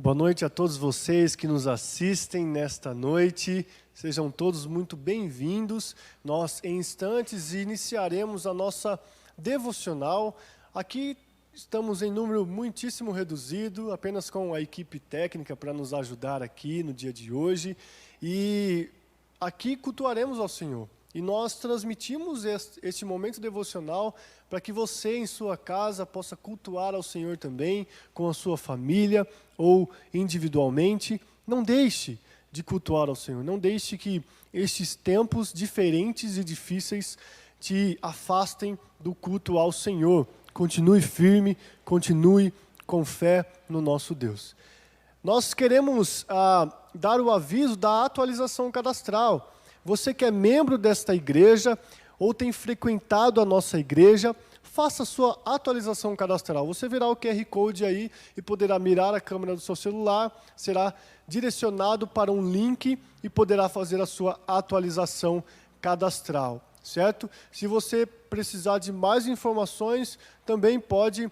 Boa noite a todos vocês que nos assistem nesta noite. Sejam todos muito bem-vindos. Nós, em instantes, iniciaremos a nossa devocional. Aqui estamos em número muitíssimo reduzido, apenas com a equipe técnica para nos ajudar aqui no dia de hoje. E aqui cultuaremos ao Senhor. E nós transmitimos este momento devocional para que você, em sua casa, possa cultuar ao Senhor também, com a sua família ou individualmente. Não deixe de cultuar ao Senhor. Não deixe que estes tempos diferentes e difíceis te afastem do culto ao Senhor. Continue firme, continue com fé no nosso Deus. Nós queremos dar o aviso da atualização cadastral. Você que é membro desta igreja ou tem frequentado a nossa igreja, faça a sua atualização cadastral. Você verá o QR Code aí e poderá mirar a câmera do seu celular, será direcionado para um link e poderá fazer a sua atualização cadastral, certo? Se você precisar de mais informações, também pode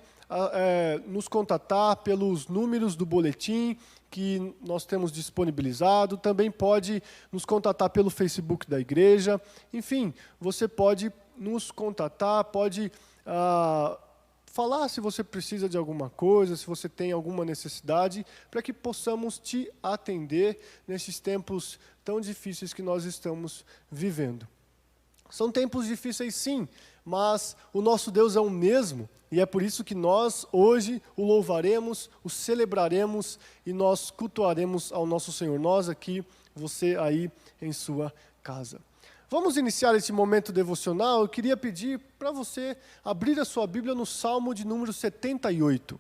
nos contatar pelos números do boletim que nós temos disponibilizado, também pode nos contatar pelo Facebook da igreja, enfim, você pode nos contatar, pode falar se você precisa de alguma coisa, se você tem alguma necessidade, para que possamos te atender nesses tempos tão difíceis que nós estamos vivendo. São tempos difíceis sim, mas o nosso Deus é o mesmo, e é por isso que nós hoje o louvaremos, o celebraremos e nós cultuaremos ao nosso Senhor. Nós aqui, você aí em sua casa. Vamos iniciar esse momento devocional. Eu queria pedir para você abrir a sua Bíblia no Salmo de número 78.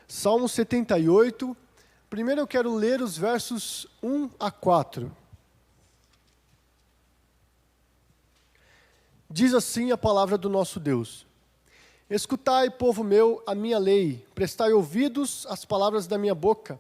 Salmo 78. Primeiro eu quero ler os versos 1 a 4. Diz assim a palavra do nosso Deus: Escutai, povo meu, a minha lei, prestai ouvidos às palavras da minha boca.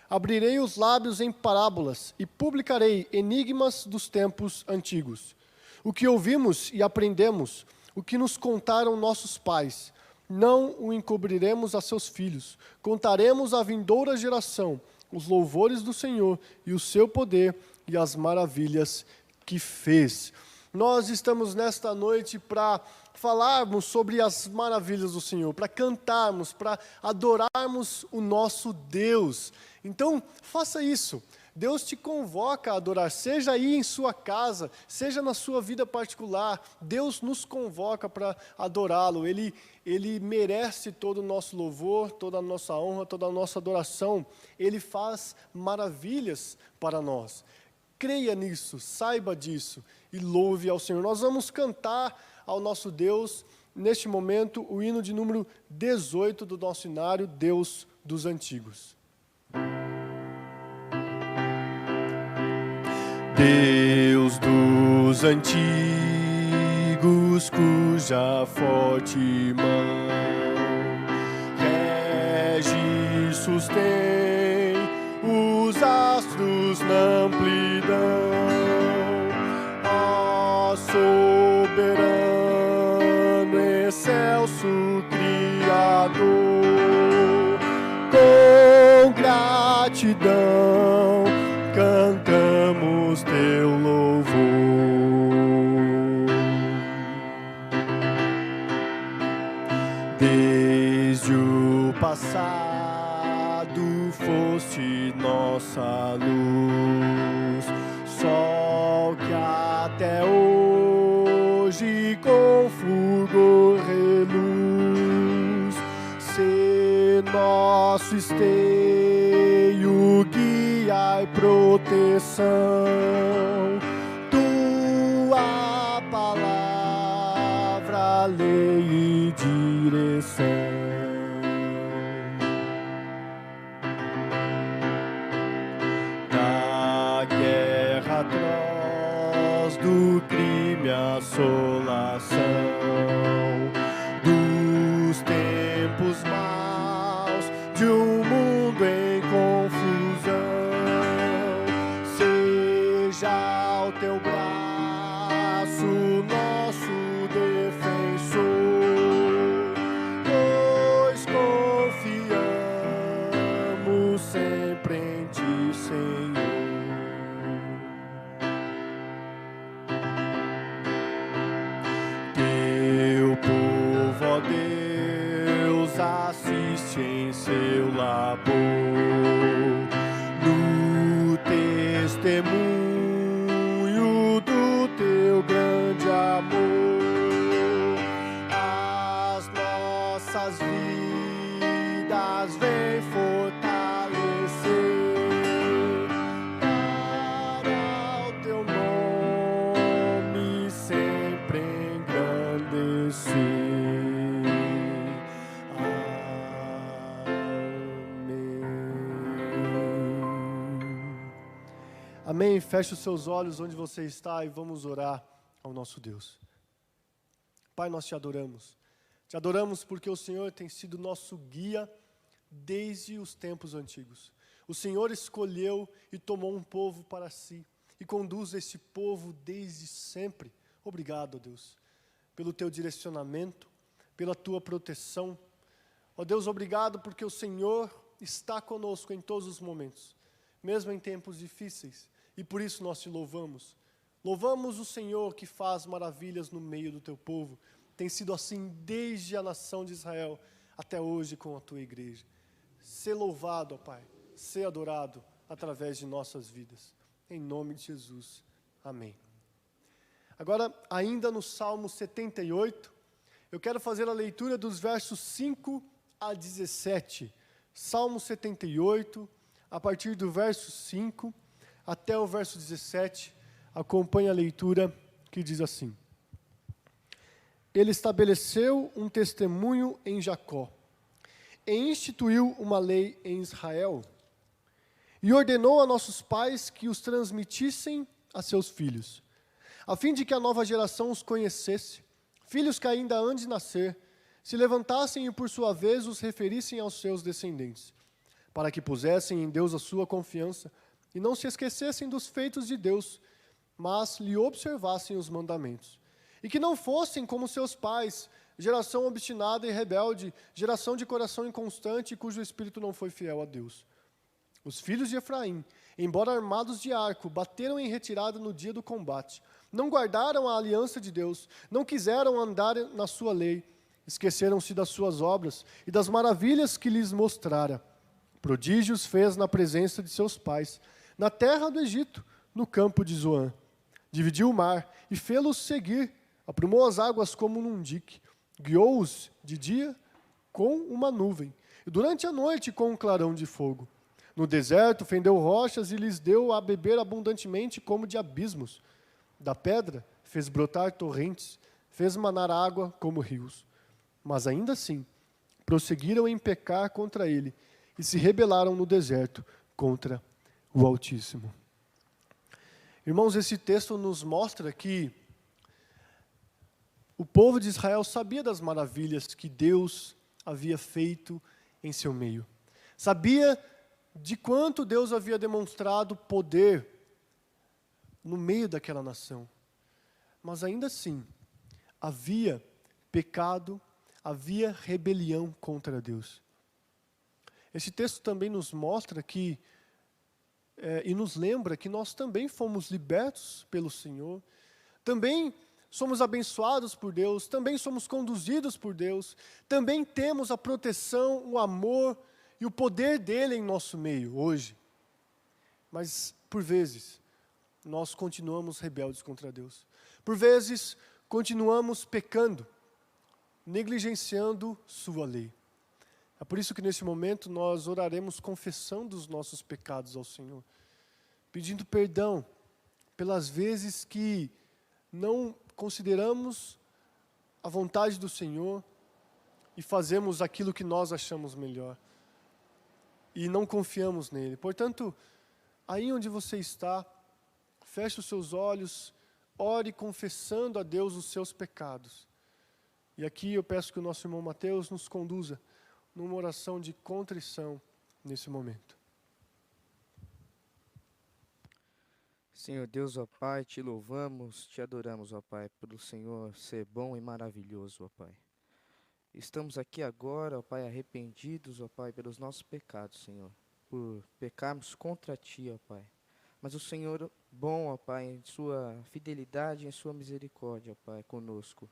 Abrirei os lábios em parábolas e publicarei enigmas dos tempos antigos. O que ouvimos e aprendemos, o que nos contaram nossos pais, não o encobriremos a seus filhos. Contaremos à vindoura geração os louvores do Senhor e o seu poder e as maravilhas que fez. Nós estamos nesta noite para falarmos sobre as maravilhas do Senhor, para cantarmos, para adorarmos o nosso Deus. Então, faça isso. Deus te convoca a adorar, seja aí em sua casa, seja na sua vida particular. Deus nos convoca para adorá-lo. Ele merece todo o nosso louvor, toda a nossa honra, toda a nossa adoração. Ele faz maravilhas para nós. Creia nisso, saiba disso e louve ao Senhor. Nós vamos cantar ao nosso Deus, neste momento, o hino de número 18 do nosso hinário, Deus dos Antigos. Deus dos antigos, cuja forte mão rege e sustém os astros na amplidão. Ó soberano, excelso Criador, com gratidão cantamos teu louvor. Desde o passado foste nossa luz, sol que até hoje com fulgor reluz. Sê nosso esteio, guia e proteção, tua palavra, lei e direção. Da guerra atroz, do crime assolação, dos tempos maus, de um mundo em confusão, seja ao teu braço nosso Deus. sempre em ti, Senhor. Teu povo, ó Deus, assiste em seu labor, no testemunho do teu grande amor. As nossas vidas vem fortalecer para o teu nome sempre engrandecer. Amém. Feche os seus olhos onde você está e vamos orar ao nosso Deus. Pai, nós te adoramos. Te adoramos porque o Senhor tem sido nosso guia desde os tempos antigos. O Senhor escolheu e tomou um povo para si e conduz esse povo desde sempre. Obrigado, Deus, pelo teu direcionamento, pela tua proteção. Ó Deus, obrigado porque o Senhor está conosco em todos os momentos, mesmo em tempos difíceis, e por isso nós te louvamos. Louvamos o Senhor que faz maravilhas no meio do teu povo. Tem sido assim desde a nação de Israel até hoje com a tua igreja. Ser louvado, ó Pai, ser adorado através de nossas vidas. Em nome de Jesus. Amém. Agora, ainda no Salmo 78, eu quero fazer a leitura dos versos 5 a 17. Salmo 78, a partir do verso 5 até o verso 17, acompanhe a leitura que diz assim: Ele estabeleceu um testemunho em Jacó, e instituiu uma lei em Israel, e ordenou a nossos pais que os transmitissem a seus filhos, a fim de que a nova geração os conhecesse, filhos que ainda hão de nascer, se levantassem e por sua vez os referissem aos seus descendentes, para que pusessem em Deus a sua confiança, e não se esquecessem dos feitos de Deus, mas lhe observassem os mandamentos. E que não fossem como seus pais, geração obstinada e rebelde, geração de coração inconstante, cujo espírito não foi fiel a Deus. Os filhos de Efraim, embora armados de arco, bateram em retirada no dia do combate. Não guardaram a aliança de Deus, não quiseram andar na sua lei, esqueceram-se das suas obras e das maravilhas que lhes mostrara. Prodígios fez na presença de seus pais, na terra do Egito, no campo de Zoã. Dividiu o mar e fê-los seguir, aprumou as águas como num dique, guiou-os de dia com uma nuvem, e durante a noite com um clarão de fogo. No deserto fendeu rochas e lhes deu a beber abundantemente como de abismos. Da pedra fez brotar torrentes, fez manar água como rios. Mas ainda assim, prosseguiram em pecar contra ele, e se rebelaram no deserto contra o Altíssimo. Irmãos, esse texto nos mostra que o povo de Israel sabia das maravilhas que Deus havia feito em seu meio. Sabia de quanto Deus havia demonstrado poder no meio daquela nação. Mas ainda assim, havia pecado, havia rebelião contra Deus. Esse texto também nos mostra que, e nos lembra que nós também fomos libertos pelo Senhor, também somos abençoados por Deus, também somos conduzidos por Deus, também temos a proteção, o amor e o poder dele em nosso meio hoje. Mas, por vezes, nós continuamos rebeldes contra Deus. Por vezes, continuamos pecando, negligenciando sua lei. É por isso que nesse momento nós oraremos confessando os nossos pecados ao Senhor, pedindo perdão pelas vezes que não consideramos a vontade do Senhor e fazemos aquilo que nós achamos melhor e não confiamos nele. Portanto, aí onde você está, feche os seus olhos, ore confessando a Deus os seus pecados. E aqui eu peço que o nosso irmão Mateus nos conduza numa oração de contrição nesse momento. Senhor Deus, ó Pai, te louvamos, te adoramos, ó Pai, por o Senhor ser bom e maravilhoso, ó Pai. Estamos aqui agora, ó Pai, arrependidos, ó Pai, pelos nossos pecados, Senhor. por pecarmos contra Ti, ó Pai. Mas o Senhor, bom, ó Pai, em sua fidelidade e em sua misericórdia, ó Pai, conosco.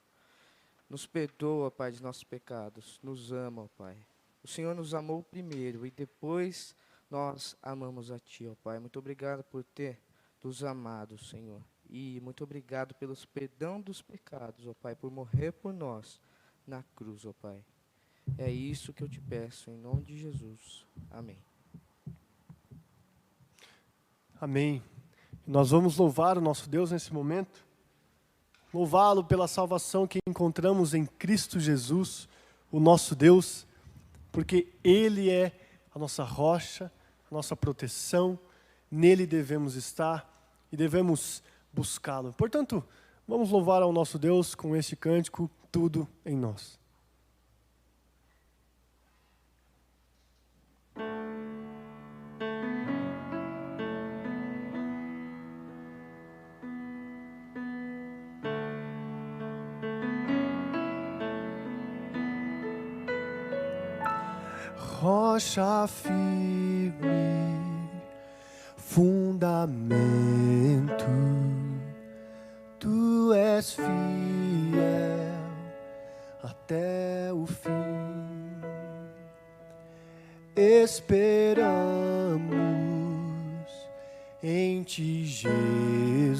Nos perdoa, ó Pai, de nossos pecados. Nos ama, ó Pai. O Senhor nos amou primeiro e depois nós amamos a Ti, ó Pai. Muito obrigado por ter nos amado, Senhor. E muito obrigado pelos perdão dos pecados, ó Pai, por morrer por nós na cruz, ó Pai. É isso que eu te peço, em nome de Jesus. Amém. Amém. Nós vamos louvar o nosso Deus nesse momento. Louvá-lo pela salvação que encontramos em Cristo Jesus, o nosso Deus, porque Ele é a nossa rocha, a nossa proteção, nele devemos estar e devemos buscá-lo. Portanto, vamos louvar ao nosso Deus com este cântico, Tudo em Nós. Rocha firme, fundamento, Tu és fiel até o fim. Esperamos em Ti, Jesus,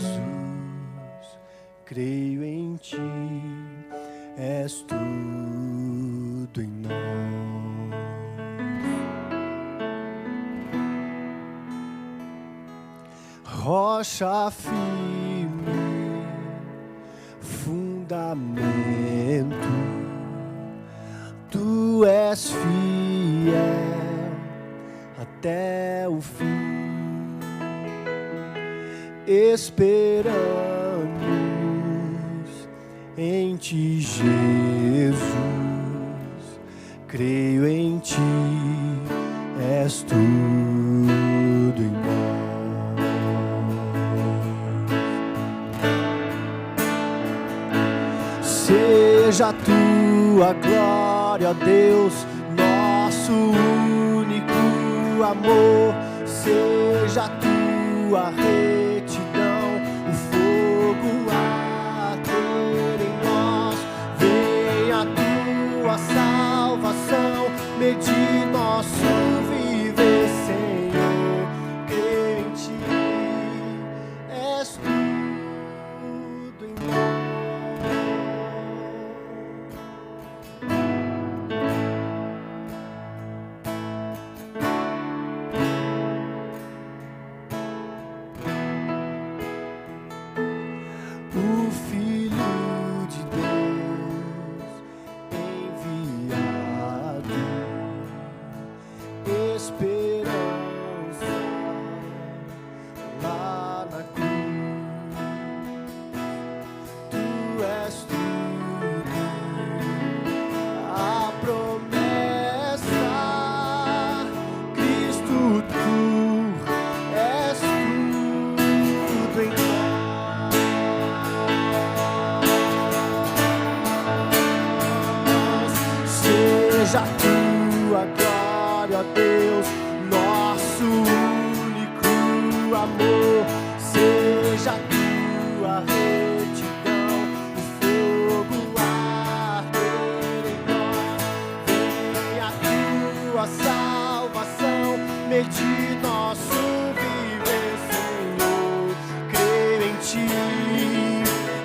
creio em Ti, és tudo em nós. Rocha firme, fundamento, Tu és fiel até o fim. Esperamos em Ti, Jesus, creio em Ti, és tudo em nós. Seja a Tua glória, ó Deus, nosso único amor. Seja a Tua retidão, o fogo arder em nós. Venha a Tua salvação, medir nosso viver, Senhor. Creio em Ti, és tudo em nós. O Filho de Deus enviado, esperança lá na cruz. Tu és tudo, a promessa, Cristo, Tu és tudo em nós. Seja a Tua glória, ó Deus, nosso único amor. Seja a Tua retidão, o fogo arder em nós. Venha a Tua salvação, medir nosso viver, Senhor. Creio em Ti,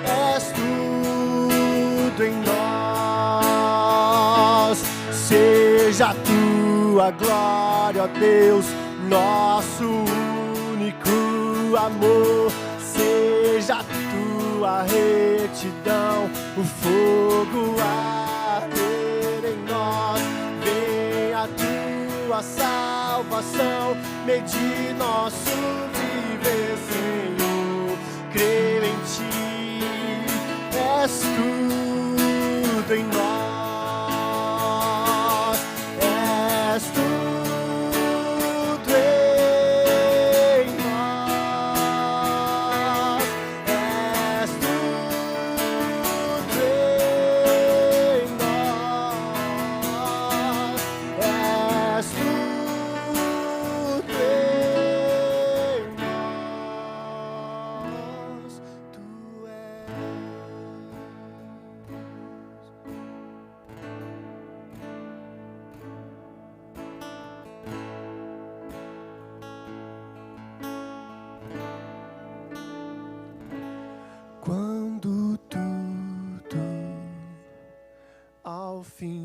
és tudo em nós. Seja a Tua glória, ó Deus, nosso único amor. Seja a Tua retidão, o fogo arder em nós. Venha a Tua salvação, medir nosso viver, Senhor. Creio em Ti, és tudo em nós. És tudo em nós. És tudo em nós. És tudo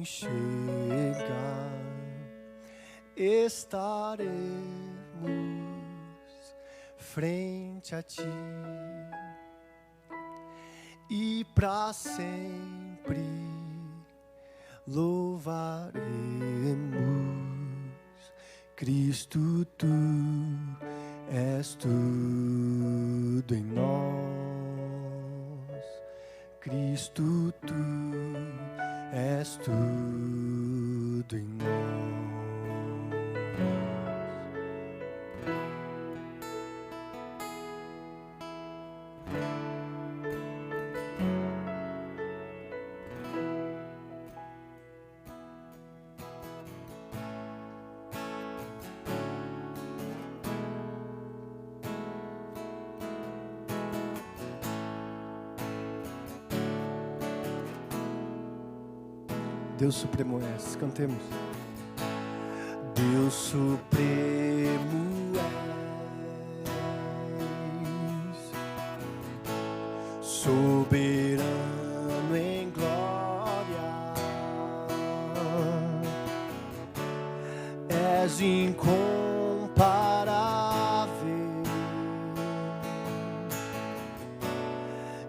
chegar, estaremos frente a ti e para sempre louvaremos Cristo. Tu és tudo em nós, Cristo. Tu és tudo em nós. Deus Supremo és, cantemos. Deus Supremo és, soberano em glória, és incomparável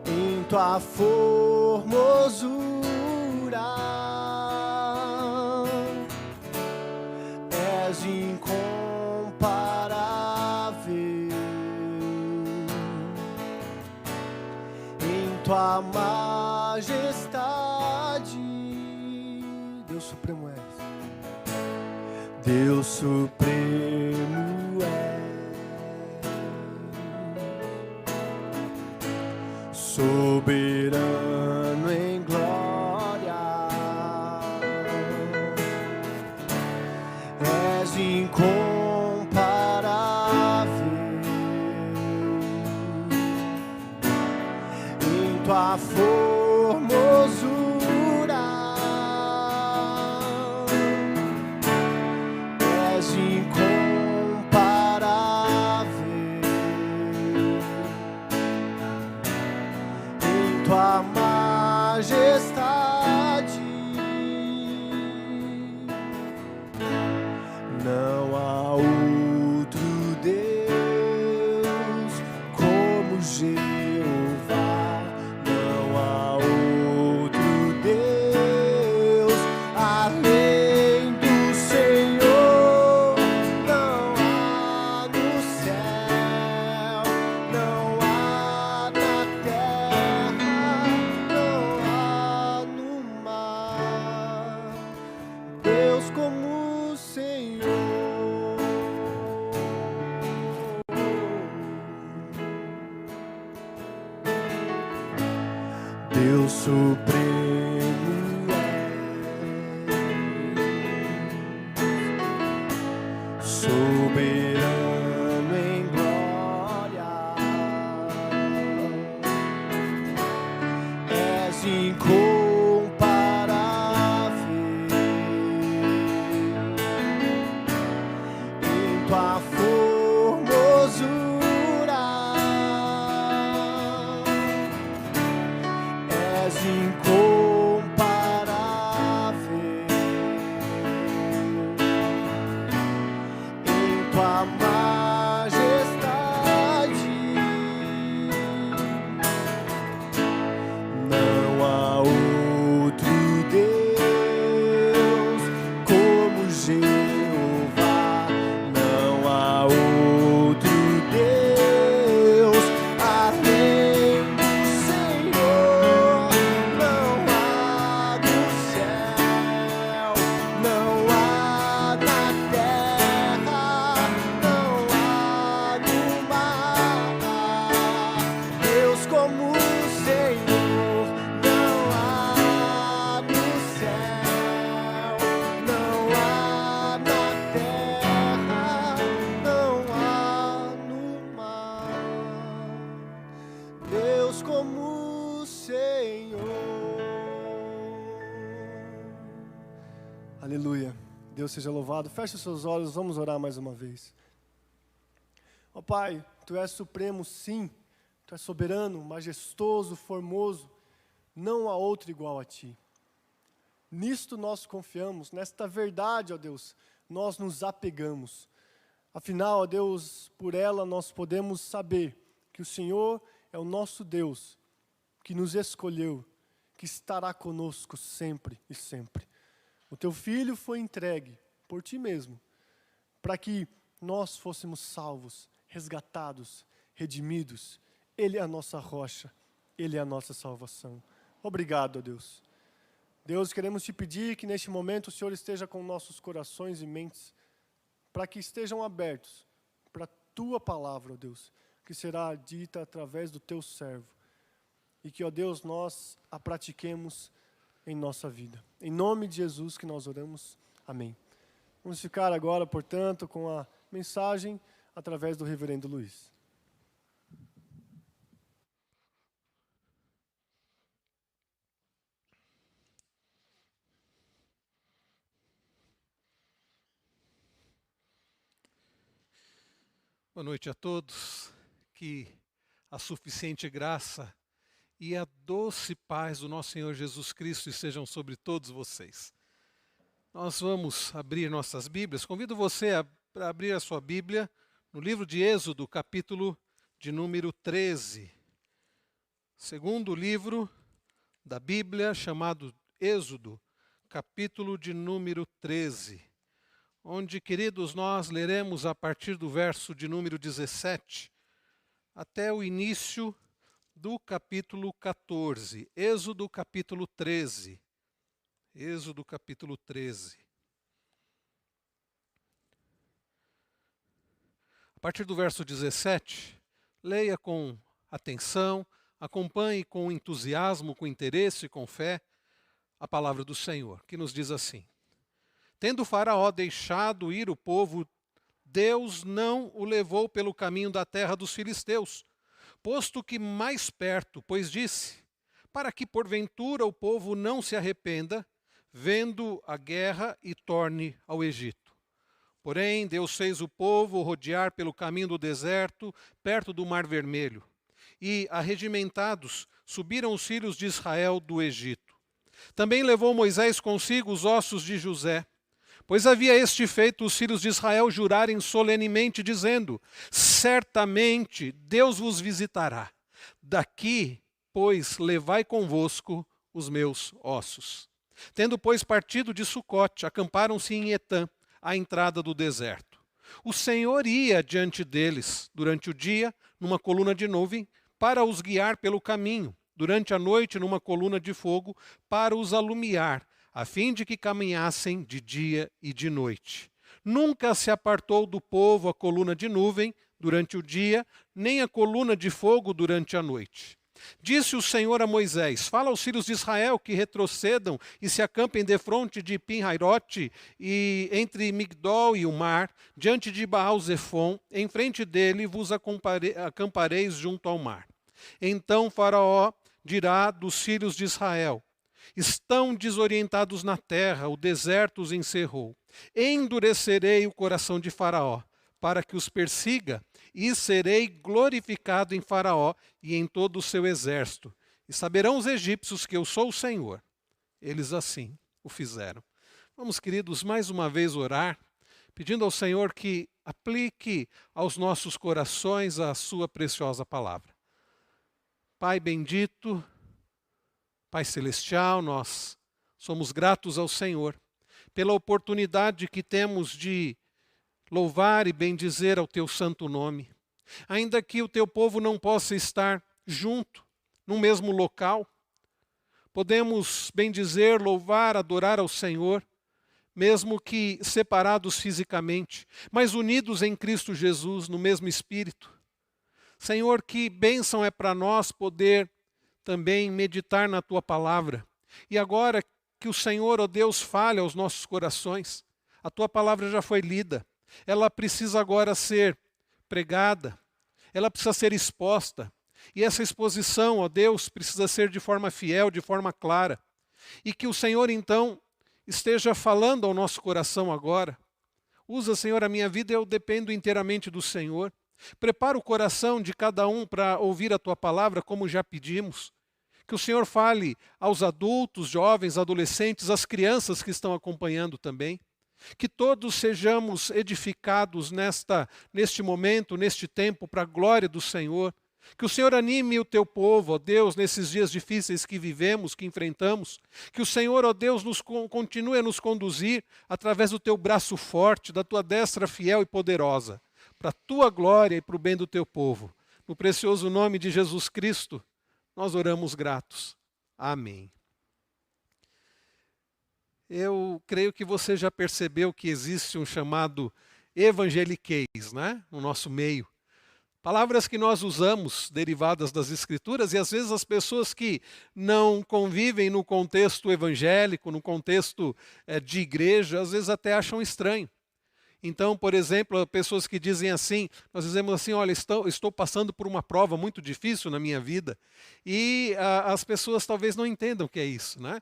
em tua formosura. Incomparável em tua majestade. Deus Supremo és, Deus Supremo és, soberano em glória, és incomparável em tua formosura, és incomparável em tua majestade. Não há outro Deus como Jeová, não há outro Deus além do Senhor, não há no céu, não há na terra, não há no mar, Deus como o Senhor. Deus Supremo és, soberano em glória, és incomparável em tua formosura, és incomparável em tua majestade. Não há outro Deus como Jeová, não há outro Deus além do Senhor, não há no céu, não há na terra, não há no mar, Deus como o Senhor, não há no céu, não há na terra, não há no mar, Deus como o Senhor. Aleluia. Deus seja louvado. Feche os seus olhos, vamos orar mais uma vez. Ó Pai, Tu és supremo, sim. Tu és soberano, majestoso, formoso. Não há outro igual a Ti. Nisto nós confiamos, nesta verdade, ó Deus, nós nos apegamos. Afinal, ó Deus, por ela nós podemos saber que o Senhor é o nosso Deus, que nos escolheu, que estará conosco sempre e sempre. O teu Filho foi entregue por ti mesmo, para que nós fôssemos salvos, resgatados, redimidos. Ele é a nossa rocha, Ele é a nossa salvação. Obrigado, ó Deus. Deus, queremos te pedir que neste momento o Senhor esteja com nossos corações e mentes, para que estejam abertos para a tua palavra, ó Deus, que será dita através do teu servo. E que, ó Deus, nós a pratiquemos em nossa vida. Em nome de Jesus que nós oramos. Amém. Vamos ficar agora, portanto, com a mensagem através do reverendo Luiz. Boa noite a todos, que a suficiente graça e a doce paz do nosso Senhor Jesus Cristo estejam sobre todos vocês. Nós vamos abrir nossas Bíblias. Convido você a abrir a sua Bíblia no livro de Êxodo, capítulo de número 13. Segundo livro da Bíblia, chamado Êxodo, capítulo de número 13. Onde, queridos, nós leremos a partir do verso de número 17 até o início do capítulo 14. Êxodo capítulo 13. Êxodo capítulo 13. A partir do verso 17, leia com atenção, acompanhe com entusiasmo, com interesse e com fé a palavra do Senhor, que nos diz assim: Tendo Faraó deixado ir o povo, Deus não o levou pelo caminho da terra dos filisteus, posto que mais perto, pois disse, para que porventura o povo não se arrependa, vendo a guerra e torne ao Egito. Porém, Deus fez o povo rodear pelo caminho do deserto, perto do Mar Vermelho, e, arregimentados, subiram os filhos de Israel do Egito. Também levou Moisés consigo os ossos de José, pois havia este feito os filhos de Israel jurarem solenemente, dizendo: certamente Deus vos visitará. Daqui, pois, levai convosco os meus ossos. Tendo, pois, partido de Sucote, acamparam-se em Etã, à entrada do deserto. O Senhor ia diante deles, durante o dia, numa coluna de nuvem, para os guiar pelo caminho, durante a noite, numa coluna de fogo, para os alumiar, a fim de que caminhassem de dia e de noite. Nunca se apartou do povo a coluna de nuvem durante o dia, nem a coluna de fogo durante a noite. Disse o Senhor a Moisés: fala aos filhos de Israel que retrocedam e se acampem defronte de Pinhairote e entre Migdol e o mar, diante de Baal-Zefon, em frente dele vos acampareis junto ao mar. Então Faraó dirá dos filhos de Israel: estão desorientados na terra, o deserto os encerrou. Endurecerei o coração de Faraó, para que os persiga, e serei glorificado em Faraó e em todo o seu exército. E saberão os egípcios que eu sou o Senhor. Eles assim o fizeram. Vamos, queridos, mais uma vez orar, pedindo ao Senhor que aplique aos nossos corações a sua preciosa palavra. Pai bendito, Pai celestial, nós somos gratos ao Senhor pela oportunidade que temos de louvar e bendizer ao teu santo nome. Ainda que o teu povo não possa estar junto, no mesmo local, podemos bendizer, louvar, adorar ao Senhor, mesmo que separados fisicamente, mas unidos em Cristo Jesus, no mesmo Espírito. Senhor, que bênção é para nós poder também meditar na tua palavra. E agora que o Senhor, ó Deus, fale aos nossos corações. A tua palavra já foi lida. Ela precisa agora ser pregada. Ela precisa ser exposta. E essa exposição, ó Deus, precisa ser de forma fiel, de forma clara. E que o Senhor, então, esteja falando ao nosso coração agora. Usa, Senhor, a minha vida, eu dependo inteiramente do Senhor. Prepara o coração de cada um para ouvir a tua palavra, como já pedimos. Que o Senhor fale aos adultos, jovens, adolescentes, às crianças que estão acompanhando também. Que todos sejamos edificados neste momento, neste tempo, para a glória do Senhor. Que o Senhor anime o teu povo, ó Deus, nesses dias difíceis que vivemos, que enfrentamos. Que o Senhor, ó Deus, continue a nos conduzir através do teu braço forte, da tua destra fiel e poderosa, para a tua glória e para o bem do teu povo. No precioso nome de Jesus Cristo, nós oramos gratos. Amém. Eu creio que você já percebeu que existe um chamado evangeliquez, né, no nosso meio. Palavras que nós usamos, derivadas das Escrituras, e às vezes as pessoas que não convivem no contexto evangélico, no contexto de igreja, às vezes até acham estranho. Então, por exemplo, pessoas que dizem assim, nós dizemos assim, olha, estou passando por uma prova muito difícil na minha vida, e as pessoas talvez não entendam o que é isso, né?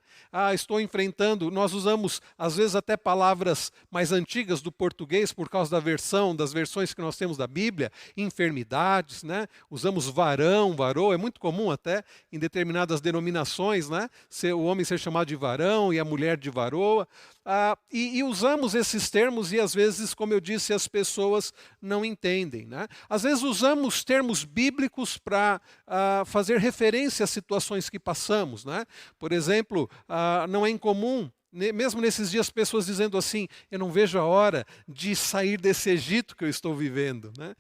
Estou enfrentando, nós usamos às vezes até palavras mais antigas do português, por causa das versões que nós temos da Bíblia, enfermidades, né? Usamos varão, varoa, é muito comum até em determinadas denominações, né? O homem ser chamado de varão e a mulher de varoa. E usamos esses termos e às vezes, como eu disse, as pessoas não entendem, né? Às vezes usamos termos bíblicos para fazer referência às situações que passamos, né? Por exemplo, não é incomum, mesmo nesses dias, pessoas dizendo assim, eu não vejo a hora de sair desse Egito que eu estou vivendo, né?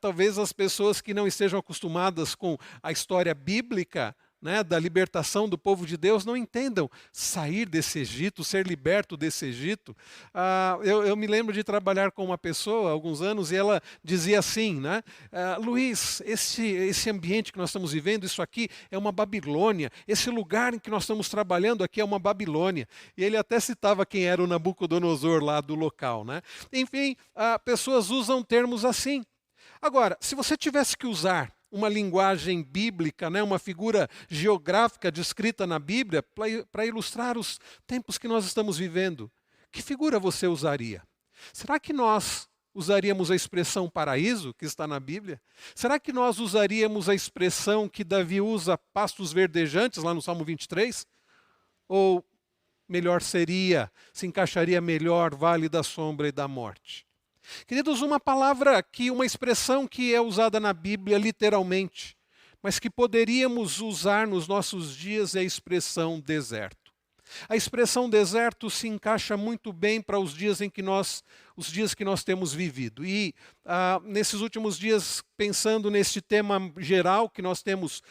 Talvez as pessoas que não estejam acostumadas com a história bíblica, né, da libertação do povo de Deus, não entendam sair desse Egito, ser liberto desse Egito. Eu me lembro de trabalhar com uma pessoa há alguns anos e ela dizia assim, né, Luiz, esse ambiente que nós estamos vivendo, isso aqui é uma Babilônia, esse lugar em que nós estamos trabalhando aqui é uma Babilônia. E ele até citava quem era o Nabucodonosor lá do local, né? Enfim, pessoas usam termos assim. Agora, se você tivesse que usar uma linguagem bíblica, né, uma figura geográfica descrita na Bíblia para ilustrar os tempos que nós estamos vivendo, que figura você usaria? Será que nós usaríamos a expressão paraíso, que está na Bíblia? Será que nós usaríamos a expressão que Davi usa, pastos verdejantes, lá no Salmo 23? Ou melhor seria, se encaixaria melhor, vale da sombra e da morte? Queridos, uma expressão que é usada na Bíblia literalmente, mas que poderíamos usar nos nossos dias é a expressão deserto. A expressão deserto se encaixa muito bem para os dias que nós temos vivido. E nesses últimos dias, pensando neste tema geral que nós temos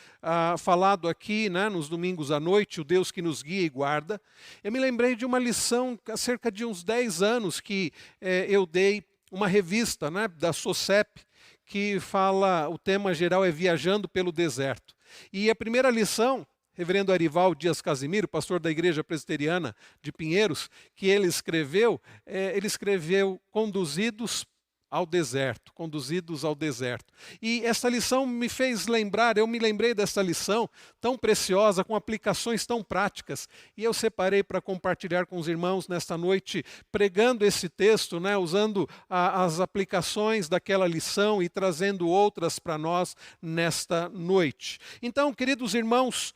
falado aqui, né, nos domingos à noite, o Deus que nos guia e guarda, eu me lembrei de uma lição há cerca de uns 10 anos que eu dei, uma revista, né, da SOCEP, que fala, o tema geral é Viajando pelo Deserto. E a primeira lição, reverendo Arival Dias Casimiro, pastor da Igreja Presbiteriana de Pinheiros, que ele escreveu Conduzidos ao Deserto, Conduzidos ao Deserto. E essa lição me fez lembrar, eu me lembrei dessa lição tão preciosa, com aplicações tão práticas, e eu separei para compartilhar com os irmãos nesta noite, pregando esse texto, né, usando as aplicações daquela lição e trazendo outras para nós nesta noite. Então, queridos irmãos,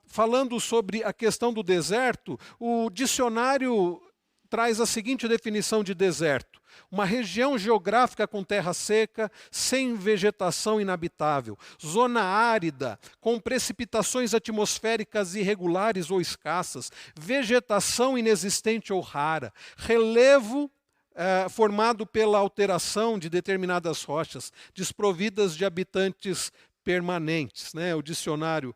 falando sobre a questão do deserto, o dicionário traz a seguinte definição de deserto: uma região geográfica com terra seca, sem vegetação inabitável, zona árida, com precipitações atmosféricas irregulares ou escassas, vegetação inexistente ou rara, relevo formado pela alteração de determinadas rochas, desprovidas de habitantes permanentes, né? O dicionário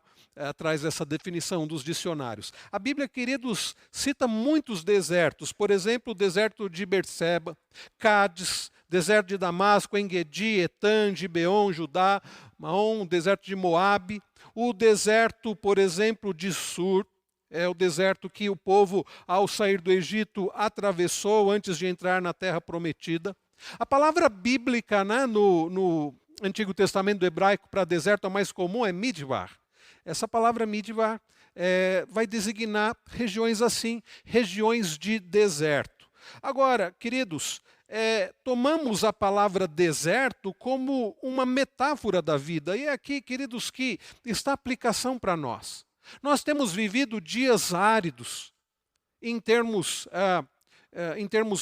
traz essa definição dos dicionários. A Bíblia, queridos, cita muitos desertos, por exemplo, o deserto de Berseba, Cádiz, deserto de Damasco, En-Gedi, Etam, Gibeon, Judá, Maom, o deserto de Moabe, o deserto, por exemplo, de Sur, é o deserto que o povo, ao sair do Egito, atravessou antes de entrar na terra prometida. A palavra bíblica, né, no Antigo Testamento do hebraico para deserto, a mais comum é midbar. Essa palavra midbar vai designar regiões assim, regiões de deserto. Agora, queridos, tomamos a palavra deserto como uma metáfora da vida. E é aqui, queridos, que está a aplicação para nós. Nós temos vivido dias áridos em termos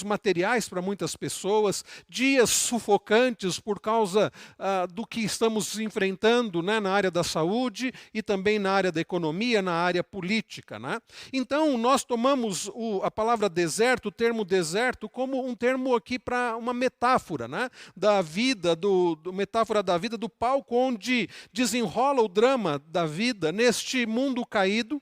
materiais para muitas pessoas, dias sufocantes por causa do que estamos enfrentando, né, na área da saúde e também na área da economia, na área política. Né? Então, nós tomamos a palavra deserto, o termo deserto, como um termo aqui para uma metáfora, né, da vida, metáfora da vida, do palco onde desenrola o drama da vida neste mundo caído.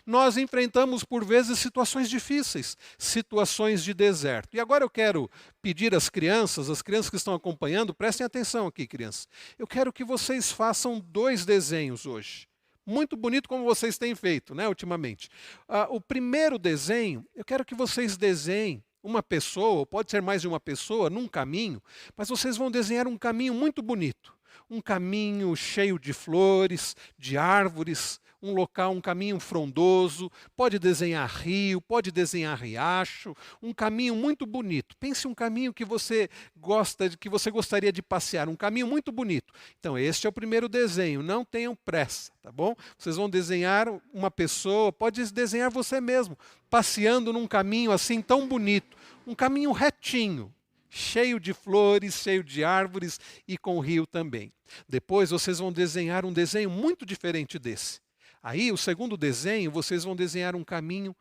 Nós enfrentamos, por vezes, situações difíceis, situações de deserto. E agora eu quero pedir às crianças que estão acompanhando, prestem atenção aqui, crianças. Eu quero que vocês façam 2 desenhos hoje. Muito bonito como vocês têm feito, né, ultimamente. O primeiro desenho, eu quero que vocês desenhem uma pessoa, ou pode ser mais de uma pessoa, num caminho, mas vocês vão desenhar um caminho muito bonito. Um caminho cheio de flores, de árvores, um local, um caminho frondoso, pode desenhar rio, pode desenhar riacho, um caminho muito bonito. Pense um caminho que você gostaria de passear, um caminho muito bonito. Então, este é o primeiro desenho, não tenham pressa, tá bom? Vocês vão desenhar uma pessoa, pode desenhar você mesmo, passeando num caminho assim tão bonito, um caminho retinho, cheio de flores, cheio de árvores e com rio também. Depois vocês vão desenhar um desenho muito diferente desse. Aí, o segundo desenho, vocês vão desenhar um caminho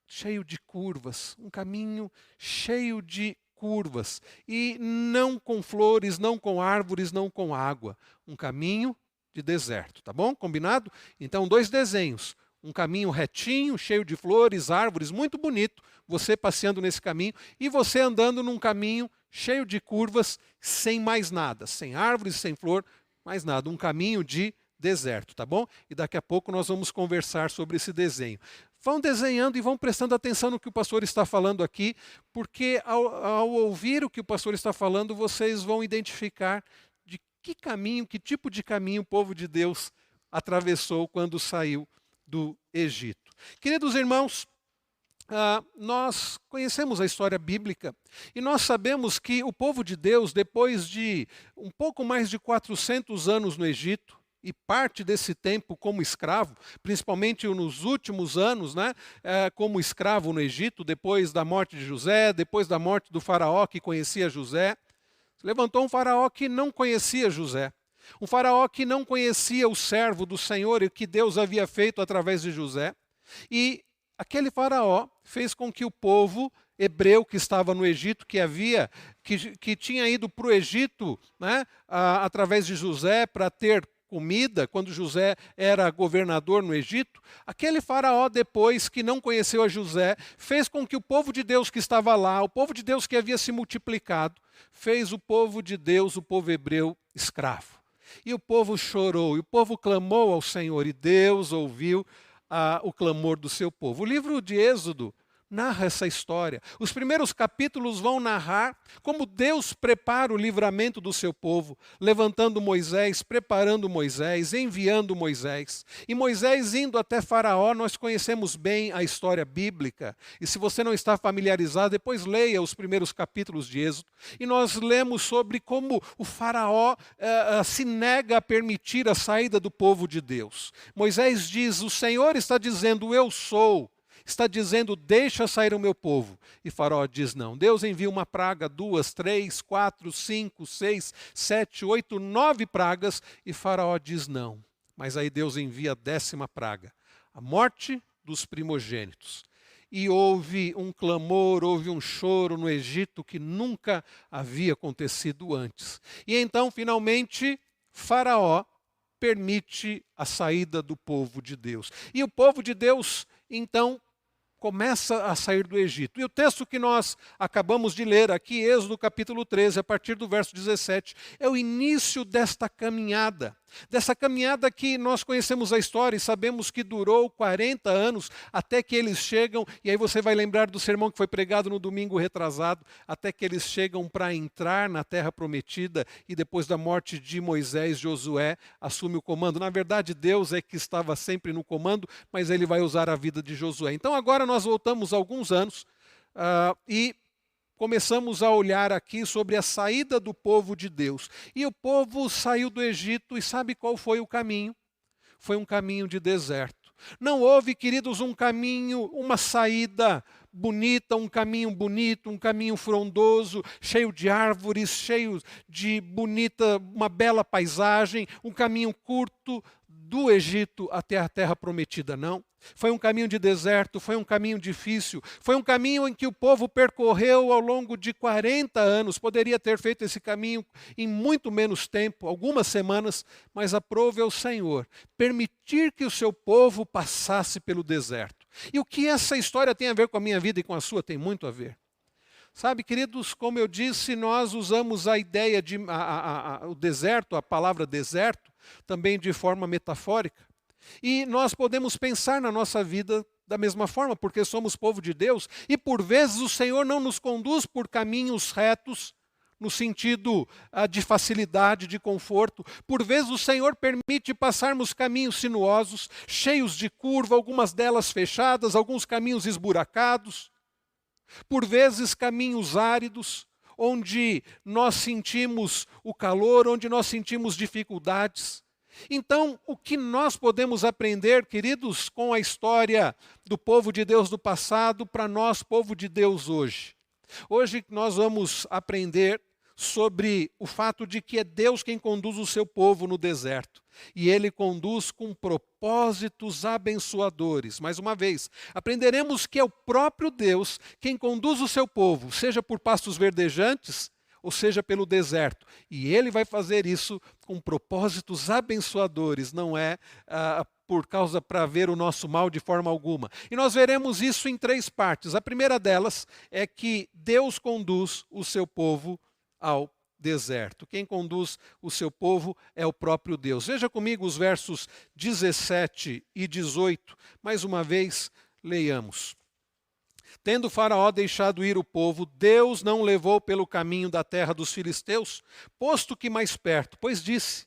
cheio de curvas, um caminho cheio de curvas, e não com flores, não com árvores, não com água, um caminho de deserto, tá bom? Combinado? Então, 2 desenhos, um caminho retinho, cheio de flores, árvores, muito bonito, você passeando nesse caminho, e você andando num caminho cheio de curvas, sem mais nada, sem árvores, sem flor, mais nada, um caminho de deserto, tá bom? E daqui a pouco nós vamos conversar sobre esse desenho. Vão desenhando e vão prestando atenção no que o pastor está falando aqui, porque ao ouvir o que o pastor está falando, vocês vão identificar de que caminho, que tipo de caminho o povo de Deus atravessou quando saiu do Egito. Queridos irmãos, nós conhecemos a história bíblica e nós sabemos que o povo de Deus, depois de um pouco mais de 400 anos no Egito, e parte desse tempo como escravo, principalmente nos últimos anos, né, como escravo no Egito, depois da morte de José, depois da morte do faraó que conhecia José, levantou um faraó que não conhecia José, um faraó que não conhecia o servo do Senhor e que Deus havia feito através de José, e aquele faraó fez com que o povo hebreu que estava no Egito, que tinha ido para o Egito, né, através de José para ter comida, quando José era governador no Egito, aquele faraó depois que não conheceu a José, fez com que o povo de Deus que estava lá, o povo de Deus que havia se multiplicado, fez o povo de Deus, o povo hebreu, escravo. E o povo chorou, e o povo clamou ao Senhor, e Deus ouviu o clamor do seu povo. O livro de Êxodo narra essa história. Os primeiros capítulos vão narrar como Deus prepara o livramento do seu povo, levantando Moisés, preparando Moisés, enviando Moisés. E Moisés indo até Faraó, nós conhecemos bem a história bíblica. E se você não está familiarizado, depois leia os primeiros capítulos de Êxodo. E nós lemos sobre como o Faraó se nega a permitir a saída do povo de Deus. Moisés diz, o Senhor está dizendo, eu sou. Está dizendo, deixa sair o meu povo. E Faraó diz não. Deus envia uma praga, 2, 3, 4, 5, 6, 7, 8, 9 pragas. E Faraó diz não. Mas aí Deus envia a 10ª praga. A morte dos primogênitos. E houve um clamor, houve um choro no Egito que nunca havia acontecido antes. E então, finalmente, Faraó permite a saída do povo de Deus. E o povo de Deus, então, começa a sair do Egito. E o texto que nós acabamos de ler aqui, Êxodo capítulo 13, a partir do verso 17, é o início desta caminhada. Dessa caminhada que nós conhecemos a história e sabemos que durou 40 anos até que eles chegam, e aí você vai lembrar do sermão que foi pregado no domingo retrasado, até que eles chegam para entrar na terra prometida e depois da morte de Moisés, Josué assume o comando. Na verdade, Deus é que estava sempre no comando, mas ele vai usar a vida de Josué. Então agora nós voltamos alguns anos e começamos a olhar aqui sobre a saída do povo de Deus. E o povo saiu do Egito e sabe qual foi o caminho? Foi um caminho de deserto. Não houve, queridos, um caminho, uma saída bonita, um caminho bonito, um caminho frondoso, cheio de árvores, cheio de bonita, uma bela paisagem, um caminho curto do Egito até a terra prometida, não. Foi um caminho de deserto, foi um caminho difícil, foi um caminho em que o povo percorreu ao longo de 40 anos. Poderia ter feito esse caminho em muito menos tempo, algumas semanas, mas aprove ao Senhor permitir que o seu povo passasse pelo deserto. E o que essa história tem a ver com a minha vida e com a sua? Tem muito a ver. Sabe, queridos, como eu disse, nós usamos a ideia de o deserto, a palavra deserto, também de forma metafórica. E nós podemos pensar na nossa vida da mesma forma, porque somos povo de Deus, e por vezes o Senhor não nos conduz por caminhos retos, no sentido de facilidade, de conforto. Por vezes o Senhor permite passarmos caminhos sinuosos, cheios de curva, algumas delas fechadas, alguns caminhos esburacados. Por vezes caminhos áridos, onde nós sentimos o calor, onde nós sentimos dificuldades. Então, o que nós podemos aprender, queridos, com a história do povo de Deus do passado, para nós, povo de Deus hoje? Hoje nós vamos aprender sobre o fato de que é Deus quem conduz o seu povo no deserto. E Ele conduz com propósitos abençoadores. Mais uma vez, aprenderemos que é o próprio Deus quem conduz o seu povo, seja por pastos verdejantes, ou seja pelo deserto. E Ele vai fazer isso com propósitos abençoadores, não é por causa para ver o nosso mal de forma alguma. E nós veremos isso em 3 partes. A primeira delas é que Deus conduz o seu povo ao deserto. Quem conduz o seu povo é o próprio Deus. Veja comigo os versos 17 e 18. Mais uma vez, leiamos. Tendo Faraó deixado ir o povo, Deus não levou pelo caminho da terra dos filisteus, posto que mais perto, pois disse,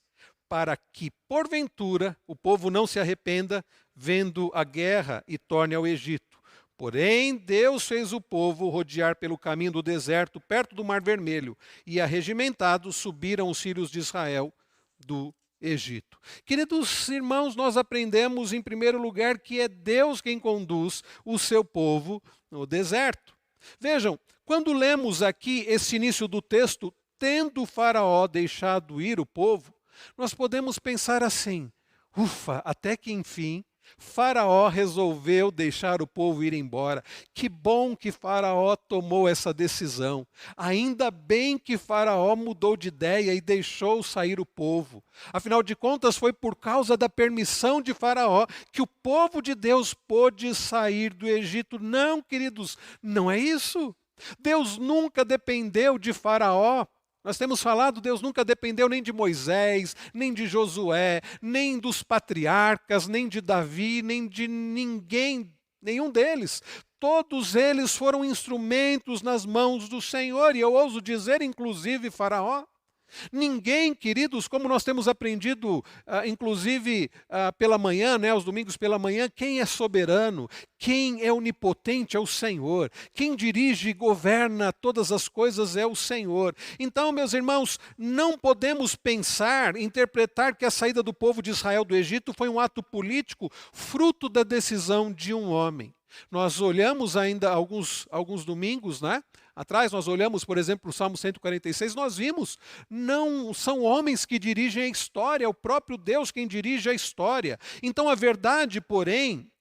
para que, porventura, o povo não se arrependa, vendo a guerra e torne ao Egito. Porém, Deus fez o povo rodear pelo caminho do deserto, perto do Mar Vermelho, e arregimentados subiram os filhos de Israel do Egito. Queridos irmãos, nós aprendemos em primeiro lugar que é Deus quem conduz o seu povo no deserto. Vejam, quando lemos aqui esse início do texto, tendo Faraó deixado ir o povo, nós podemos pensar assim, ufa, até que enfim Faraó resolveu deixar o povo ir embora. Que bom que Faraó tomou essa decisão. Ainda bem que Faraó mudou de ideia e deixou sair o povo. Afinal de contas, foi por causa da permissão de Faraó que o povo de Deus pôde sair do Egito. Não, queridos, não é isso. Deus nunca dependeu de Faraó. Nós temos falado, Deus nunca dependeu nem de Moisés, nem de Josué, nem dos patriarcas, nem de Davi, nem de ninguém, nenhum deles. Todos eles foram instrumentos nas mãos do Senhor, e eu ouso dizer, inclusive Faraó. Ninguém, queridos, como nós temos aprendido, inclusive pela manhã, aos domingos pela manhã, quem é soberano, quem é onipotente é o Senhor. Quem dirige e governa todas as coisas é o Senhor. Então, meus irmãos, não podemos pensar, interpretar que a saída do povo de Israel do Egito foi um ato político fruto da decisão de um homem. Nós olhamos ainda alguns domingos, atrás, nós olhamos, por exemplo, o Salmo 146, nós vimos, não são homens que dirigem a história, é o próprio Deus quem dirige a história. Então a verdade, porém,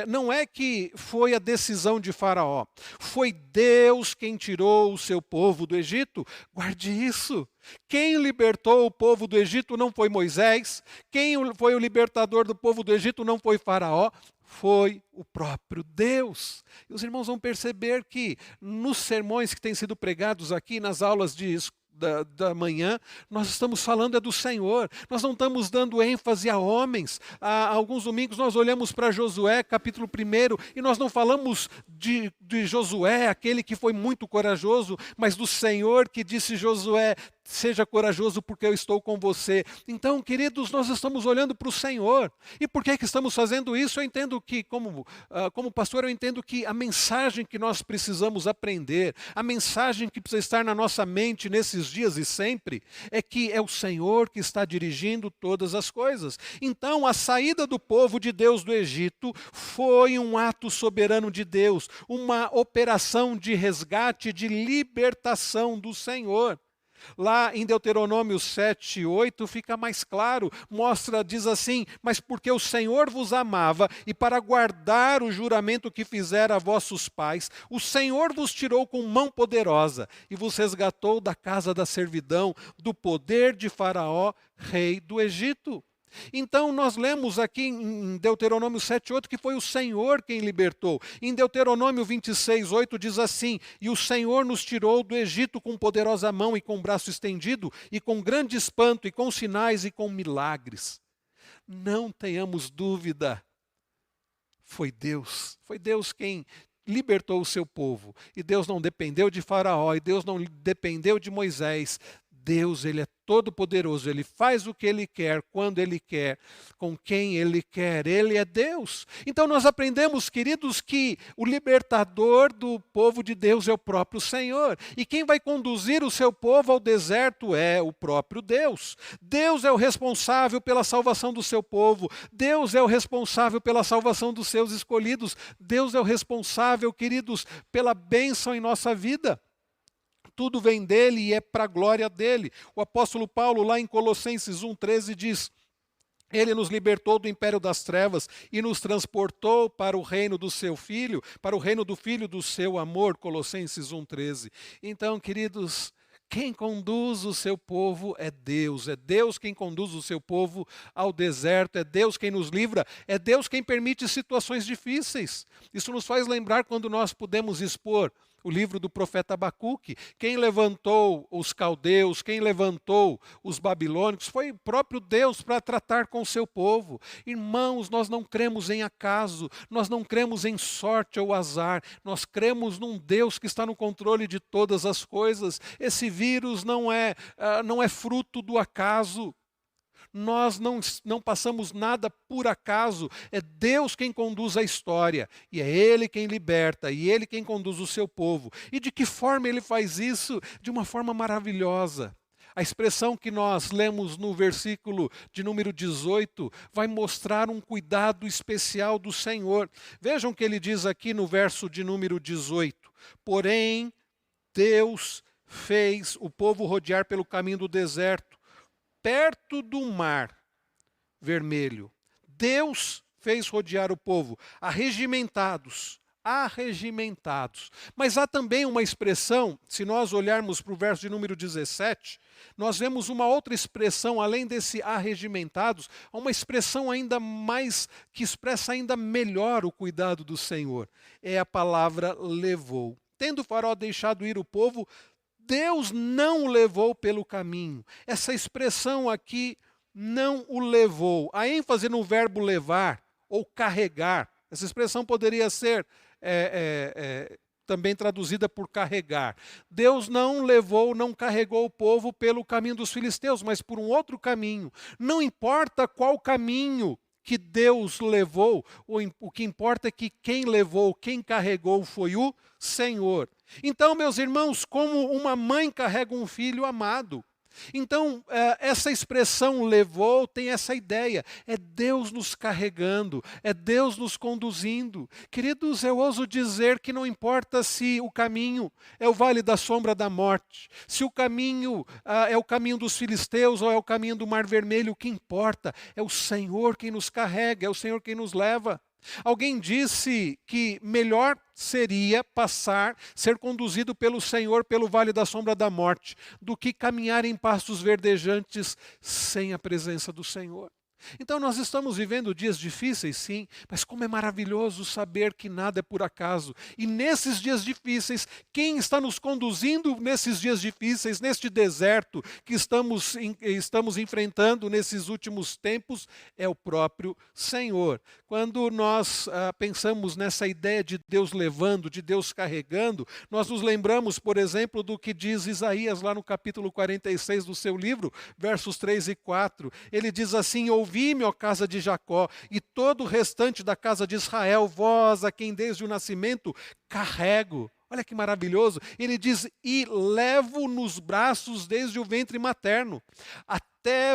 não é que foi a decisão de Faraó, foi Deus quem tirou o seu povo do Egito. Guarde isso. Quem libertou o povo do Egito não foi Moisés, quem foi o libertador do povo do Egito não foi Faraó, foi o próprio Deus. E os irmãos vão perceber que nos sermões que têm sido pregados aqui, nas aulas da manhã, nós estamos falando do Senhor. Nós não estamos dando ênfase a homens. Há alguns domingos nós olhamos para Josué, capítulo 1, e nós não falamos de Josué, aquele que foi muito corajoso, mas do Senhor que disse: Josué, seja corajoso porque eu estou com você. Então, queridos, nós estamos olhando para o Senhor. E por que estamos fazendo isso? Eu entendo que, como pastor, eu entendo que a mensagem que nós precisamos aprender, a mensagem que precisa estar na nossa mente nesses dias e sempre, é que é o Senhor que está dirigindo todas as coisas. Então, a saída do povo de Deus do Egito foi um ato soberano de Deus, uma operação de resgate, de libertação do Senhor. Lá em Deuteronômio 7, 8 fica mais claro, diz assim: mas porque o Senhor vos amava e para guardar o juramento que fizera a vossos pais, o Senhor vos tirou com mão poderosa e vos resgatou da casa da servidão, do poder de Faraó, rei do Egito. Então nós lemos aqui em Deuteronômio 7:8 que foi o Senhor quem libertou. Em Deuteronômio 26:8 diz assim: e o Senhor nos tirou do Egito com poderosa mão e com braço estendido, e com grande espanto, e com sinais e com milagres. Não tenhamos dúvida, foi Deus quem libertou o seu povo. E Deus não dependeu de Faraó, e Deus não dependeu de Moisés. Deus, Ele é todo-poderoso, Ele faz o que Ele quer, quando Ele quer, com quem Ele quer, Ele é Deus. Então nós aprendemos, queridos, que o libertador do povo de Deus é o próprio Senhor. E quem vai conduzir o seu povo ao deserto é o próprio Deus. Deus é o responsável pela salvação do seu povo. Deus é o responsável pela salvação dos seus escolhidos. Deus é o responsável, queridos, pela bênção em nossa vida. Tudo vem dele e é para a glória dele. O apóstolo Paulo, lá em Colossenses 1,13, diz: ele nos libertou do império das trevas e nos transportou para o reino do seu Filho, para o reino do Filho do seu amor. Colossenses 1,13. Então, queridos, quem conduz o seu povo é Deus quem conduz o seu povo ao deserto, é Deus quem nos livra, é Deus quem permite situações difíceis. Isso nos faz lembrar quando nós pudemos expor o livro do profeta Abacuque. Quem levantou os caldeus, quem levantou os babilônicos, foi o próprio Deus para tratar com o seu povo. Irmãos, nós não cremos em acaso, nós não cremos em sorte ou azar, nós cremos num Deus que está no controle de todas as coisas. Esse vírus não é fruto do acaso. Nós não passamos nada por acaso, é Deus quem conduz a história, e é Ele quem liberta, e Ele quem conduz o seu povo. E de que forma Ele faz isso? De uma forma maravilhosa. A expressão que nós lemos no versículo de número 18 vai mostrar um cuidado especial do Senhor. Vejam o que ele diz aqui no verso de número 18. Porém, Deus fez o povo rodear pelo caminho do deserto, perto do mar vermelho. Deus fez rodear o povo, arregimentados. Mas há também uma expressão, se nós olharmos para o verso de número 17, nós vemos uma outra expressão, além desse arregimentados, uma expressão ainda mais, que expressa ainda melhor o cuidado do Senhor. É a palavra levou. Tendo o Faraó deixado ir o povo, Deus não o levou pelo caminho. Essa expressão aqui, não o levou. A ênfase no verbo levar ou carregar. Essa expressão poderia ser também traduzida por carregar. Deus não levou, não carregou o povo pelo caminho dos filisteus, mas por um outro caminho. Não importa qual caminho que Deus levou, o que importa é que quem levou, quem carregou foi o Senhor. Então, meus irmãos, como uma mãe carrega um filho amado. Então, essa expressão levou tem essa ideia, é Deus nos carregando, é Deus nos conduzindo. Queridos, eu ouso dizer que não importa se o caminho é o vale da sombra da morte, se o caminho é o caminho dos filisteus ou é o caminho do Mar Vermelho, o que importa é o Senhor quem nos carrega, é o Senhor quem nos leva. Alguém disse que melhor seria ser conduzido pelo Senhor pelo vale da sombra da morte, do que caminhar em pastos verdejantes sem a presença do Senhor. Então nós estamos vivendo dias difíceis, sim, mas como é maravilhoso saber que nada é por acaso. E nesses dias difíceis, quem está nos conduzindo nesses dias difíceis, neste deserto que estamos enfrentando nesses últimos tempos, é o próprio Senhor. Quando nós pensamos nessa ideia de Deus levando, de Deus carregando, nós nos lembramos, por exemplo, do que diz Isaías lá no capítulo 46 do seu livro, versos 3 e 4. Ele diz assim: ouvi-me, ó casa de Jacó, e todo o restante da casa de Israel, vós a quem desde o nascimento carrego. Olha que maravilhoso. Ele diz: e levo nos braços desde o ventre materno. Até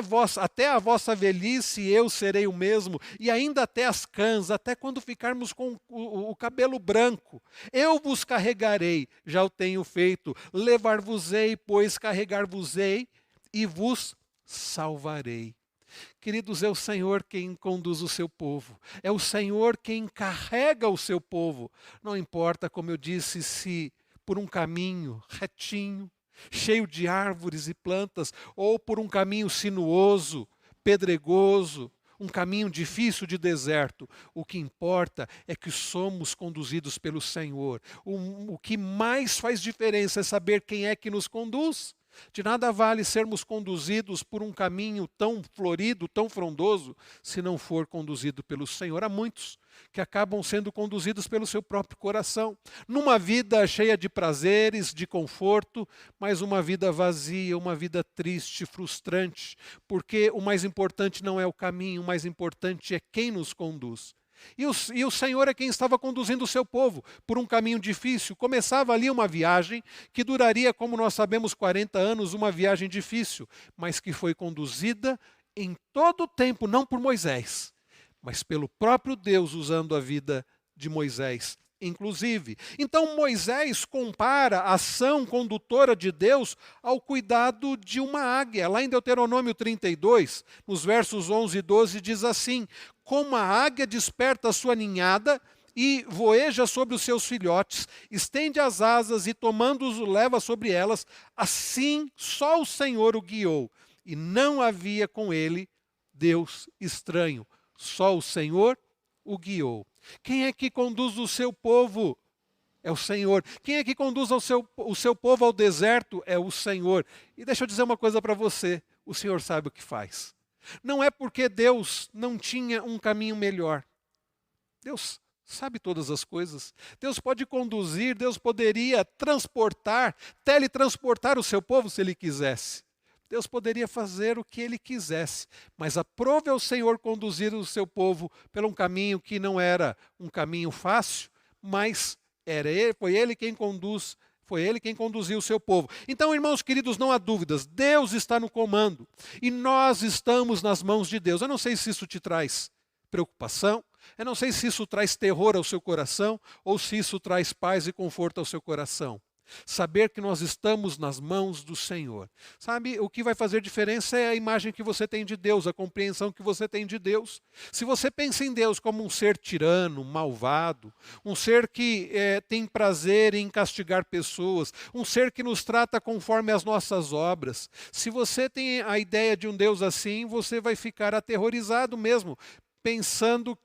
a vossa velhice eu serei o mesmo, e ainda até as cãs, até quando ficarmos com o cabelo branco. Eu vos carregarei, já o tenho feito. Levar-vos-ei, pois carregar-vos-ei, e vos salvarei. Queridos, é o Senhor quem conduz o seu povo. É o Senhor quem carrega o seu povo. Não importa, como eu disse, se por um caminho retinho, cheio de árvores e plantas, ou por um caminho sinuoso, pedregoso, um caminho difícil de deserto. O que importa é que somos conduzidos pelo Senhor. O que mais faz diferença é saber quem é que nos conduz. De nada vale sermos conduzidos por um caminho tão florido, tão frondoso, se não for conduzido pelo Senhor. Há muitos que acabam sendo conduzidos pelo seu próprio coração, numa vida cheia de prazeres, de conforto, mas uma vida vazia, uma vida triste, frustrante, porque o mais importante não é o caminho, o mais importante é quem nos conduz. E o Senhor é quem estava conduzindo o seu povo por um caminho difícil. Começava ali uma viagem que duraria, como nós sabemos, 40 anos, uma viagem difícil, mas que foi conduzida em todo o tempo, não por Moisés, mas pelo próprio Deus, usando a vida de Moisés, inclusive. Então Moisés compara a ação condutora de Deus ao cuidado de uma águia. Lá em Deuteronômio 32, nos versos 11 e 12, diz assim: como a águia desperta a sua ninhada e voeja sobre os seus filhotes, estende as asas e tomando-os o leva sobre elas, assim só o Senhor o guiou, e não havia com ele Deus estranho, só o Senhor o guiou. Quem é que conduz o seu povo? É o Senhor. Quem é que conduz o seu povo ao deserto? É o Senhor. E deixa eu dizer uma coisa para você, o Senhor sabe o que faz. Não é porque Deus não tinha um caminho melhor. Deus sabe todas as coisas. Deus pode conduzir, Deus poderia teletransportar o seu povo se Ele quisesse. Deus poderia fazer o que Ele quisesse, mas aprove ao Senhor conduzir o seu povo por um caminho que não era um caminho fácil, mas foi Ele quem conduziu o seu povo. Então, irmãos queridos, não há dúvidas, Deus está no comando e nós estamos nas mãos de Deus. Eu não sei se isso te traz preocupação, eu não sei se isso traz terror ao seu coração ou se isso traz paz e conforto ao seu coração. Saber que nós estamos nas mãos do Senhor. Sabe, o que vai fazer diferença é a imagem que você tem de Deus, a compreensão que você tem de Deus. Se você pensa em Deus como um ser tirano, malvado, um ser que tem prazer em castigar pessoas, um ser que nos trata conforme as nossas obras, se você tem a ideia de um Deus assim, você vai ficar aterrorizado mesmo,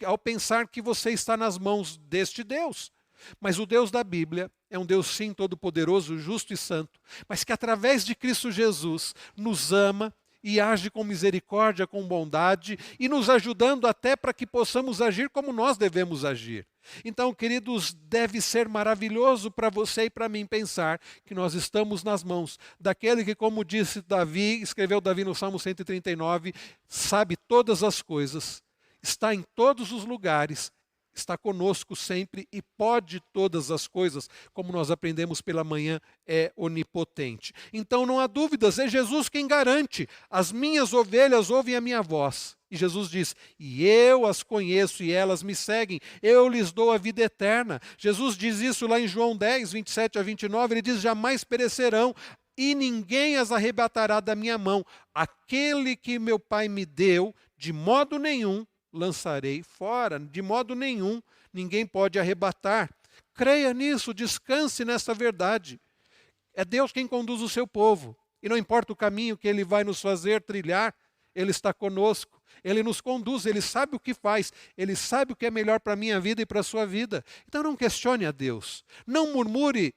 ao pensar que você está nas mãos deste Deus. Mas o Deus da Bíblia é um Deus sim todo-poderoso, justo e santo, mas que através de Cristo Jesus nos ama e age com misericórdia, com bondade e nos ajudando até para que possamos agir como nós devemos agir. Então, queridos, deve ser maravilhoso para você e para mim pensar que nós estamos nas mãos daquele que, como disse Davi, escreveu Davi no Salmo 139, sabe todas as coisas, está em todos os lugares, está conosco sempre e pode todas as coisas, como nós aprendemos pela manhã, é onipotente. Então não há dúvidas, é Jesus quem garante. As minhas ovelhas ouvem a minha voz. E Jesus diz, e eu as conheço e elas me seguem, eu lhes dou a vida eterna. Jesus diz isso lá em João 10, 27 a 29, ele diz, jamais perecerão e ninguém as arrebatará da minha mão. Aquele que meu Pai me deu, de modo nenhum, lançarei fora, de modo nenhum, ninguém pode arrebatar. Creia nisso, descanse nessa verdade. É Deus quem conduz o seu povo. E não importa o caminho que Ele vai nos fazer trilhar, Ele está conosco, Ele nos conduz, Ele sabe o que faz, Ele sabe o que é melhor para a minha vida e para a sua vida. Então não questione a Deus, não murmure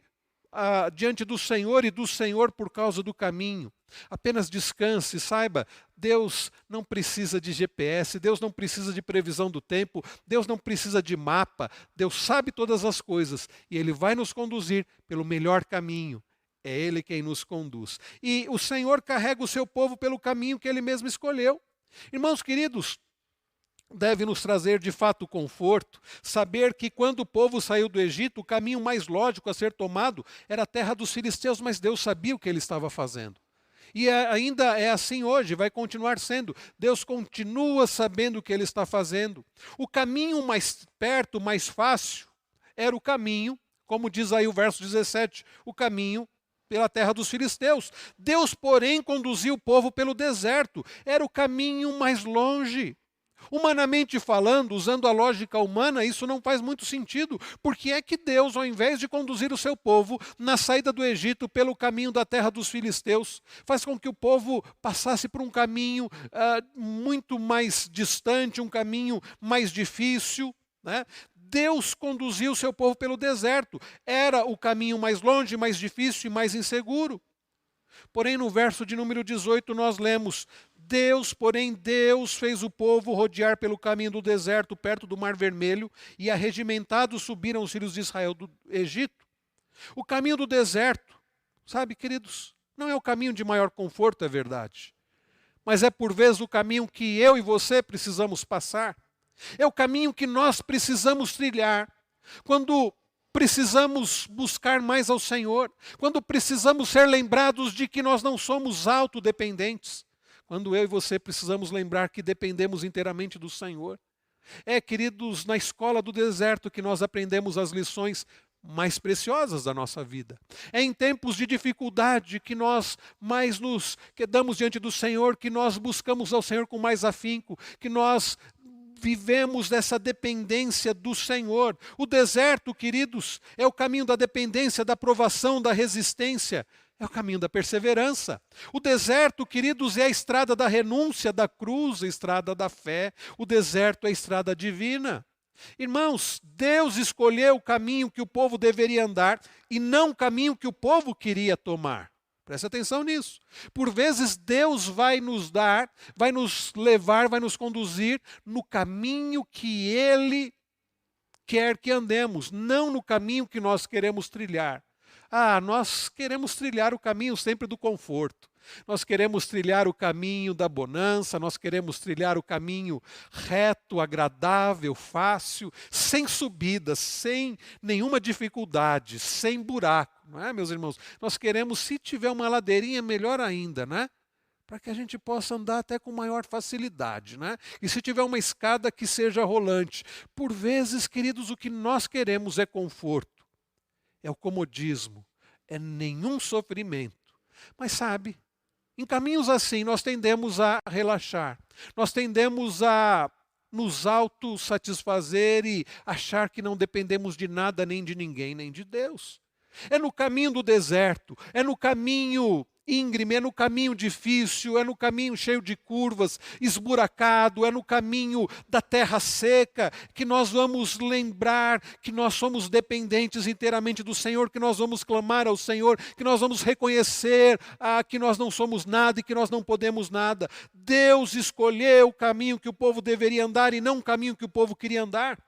diante do Senhor e do Senhor por causa do caminho. Apenas descanse, saiba, Deus não precisa de GPS, Deus não precisa de previsão do tempo, Deus não precisa de mapa, Deus sabe todas as coisas e Ele vai nos conduzir pelo melhor caminho. É Ele quem nos conduz. E o Senhor carrega o seu povo pelo caminho que Ele mesmo escolheu. Irmãos queridos, deve nos trazer de fato conforto, saber que quando o povo saiu do Egito, o caminho mais lógico a ser tomado era a terra dos filisteus, mas Deus sabia o que Ele estava fazendo. E ainda é assim hoje, vai continuar sendo. Deus continua sabendo o que Ele está fazendo. O caminho mais perto, mais fácil, era o caminho, como diz aí o verso 17, o caminho pela terra dos filisteus. Deus, porém, conduziu o povo pelo deserto. Era o caminho mais longe. Humanamente falando, usando a lógica humana, isso não faz muito sentido. Porque é que Deus, ao invés de conduzir o seu povo na saída do Egito pelo caminho da terra dos filisteus, faz com que o povo passasse por um caminho muito mais distante, um caminho mais difícil, né? Deus conduziu o seu povo pelo deserto. Era o caminho mais longe, mais difícil e mais inseguro. Porém, no verso de número 18, nós lemos: Deus fez o povo rodear pelo caminho do deserto, perto do Mar Vermelho, e arregimentados subiram os filhos de Israel do Egito. O caminho do deserto, sabe, queridos, não é o caminho de maior conforto, é verdade. Mas é por vezes o caminho que eu e você precisamos passar. É o caminho que nós precisamos trilhar. Quando precisamos buscar mais ao Senhor, quando precisamos ser lembrados de que nós não somos autodependentes, quando eu e você precisamos lembrar que dependemos inteiramente do Senhor. É, queridos, na escola do deserto que nós aprendemos as lições mais preciosas da nossa vida. É em tempos de dificuldade que nós mais nos quedamos diante do Senhor, que nós buscamos ao Senhor com mais afinco, que nós vivemos dessa dependência do Senhor. O deserto, queridos, é o caminho da dependência, da provação, da resistência. É o caminho da perseverança. O deserto, queridos, é a estrada da renúncia, da cruz, a estrada da fé. O deserto é a estrada divina. Irmãos, Deus escolheu o caminho que o povo deveria andar e não o caminho que o povo queria tomar. Preste atenção nisso. Por vezes Deus vai nos dar, vai nos levar, vai nos conduzir no caminho que Ele quer que andemos, não no caminho que nós queremos trilhar. Nós queremos trilhar o caminho sempre do conforto. Nós queremos trilhar o caminho da bonança, nós queremos trilhar o caminho reto, agradável, fácil, sem subidas, sem nenhuma dificuldade, sem buraco, não é, meus irmãos? Nós queremos, se tiver uma ladeirinha, melhor ainda, né? Para que a gente possa andar até com maior facilidade, né? E se tiver uma escada que seja rolante. Por vezes, queridos, o que nós queremos é conforto, é o comodismo, é nenhum sofrimento. Mas sabe, em caminhos assim, nós tendemos a relaxar, nós tendemos a nos autossatisfazer e achar que não dependemos de nada, nem de ninguém, nem de Deus. É no caminho do deserto, é no caminho íngreme, é no caminho difícil, é no caminho cheio de curvas, esburacado, é no caminho da terra seca, que nós vamos lembrar que nós somos dependentes inteiramente do Senhor, que nós vamos clamar ao Senhor, que nós vamos reconhecer que nós não somos nada e que nós não podemos nada. Deus escolheu o caminho que o povo deveria andar e não o caminho que o povo queria andar.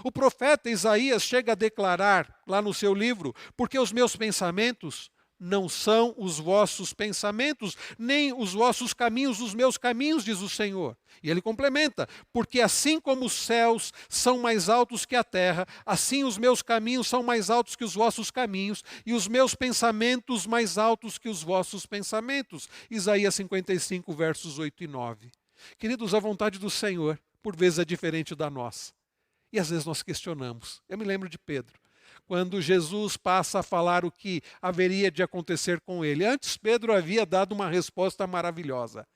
O profeta Isaías chega a declarar lá no seu livro: porque os meus pensamentos não são os vossos pensamentos, nem os vossos caminhos os meus caminhos, diz o Senhor. E ele complementa: porque assim como os céus são mais altos que a terra, assim os meus caminhos são mais altos que os vossos caminhos, e os meus pensamentos mais altos que os vossos pensamentos. Isaías 55, versos 8 e 9. Queridos, a vontade do Senhor, por vezes, é diferente da nossa. E às vezes nós questionamos. Eu me lembro de Pedro, quando Jesus passa a falar o que haveria de acontecer com ele. Antes, Pedro havia dado uma resposta maravilhosa.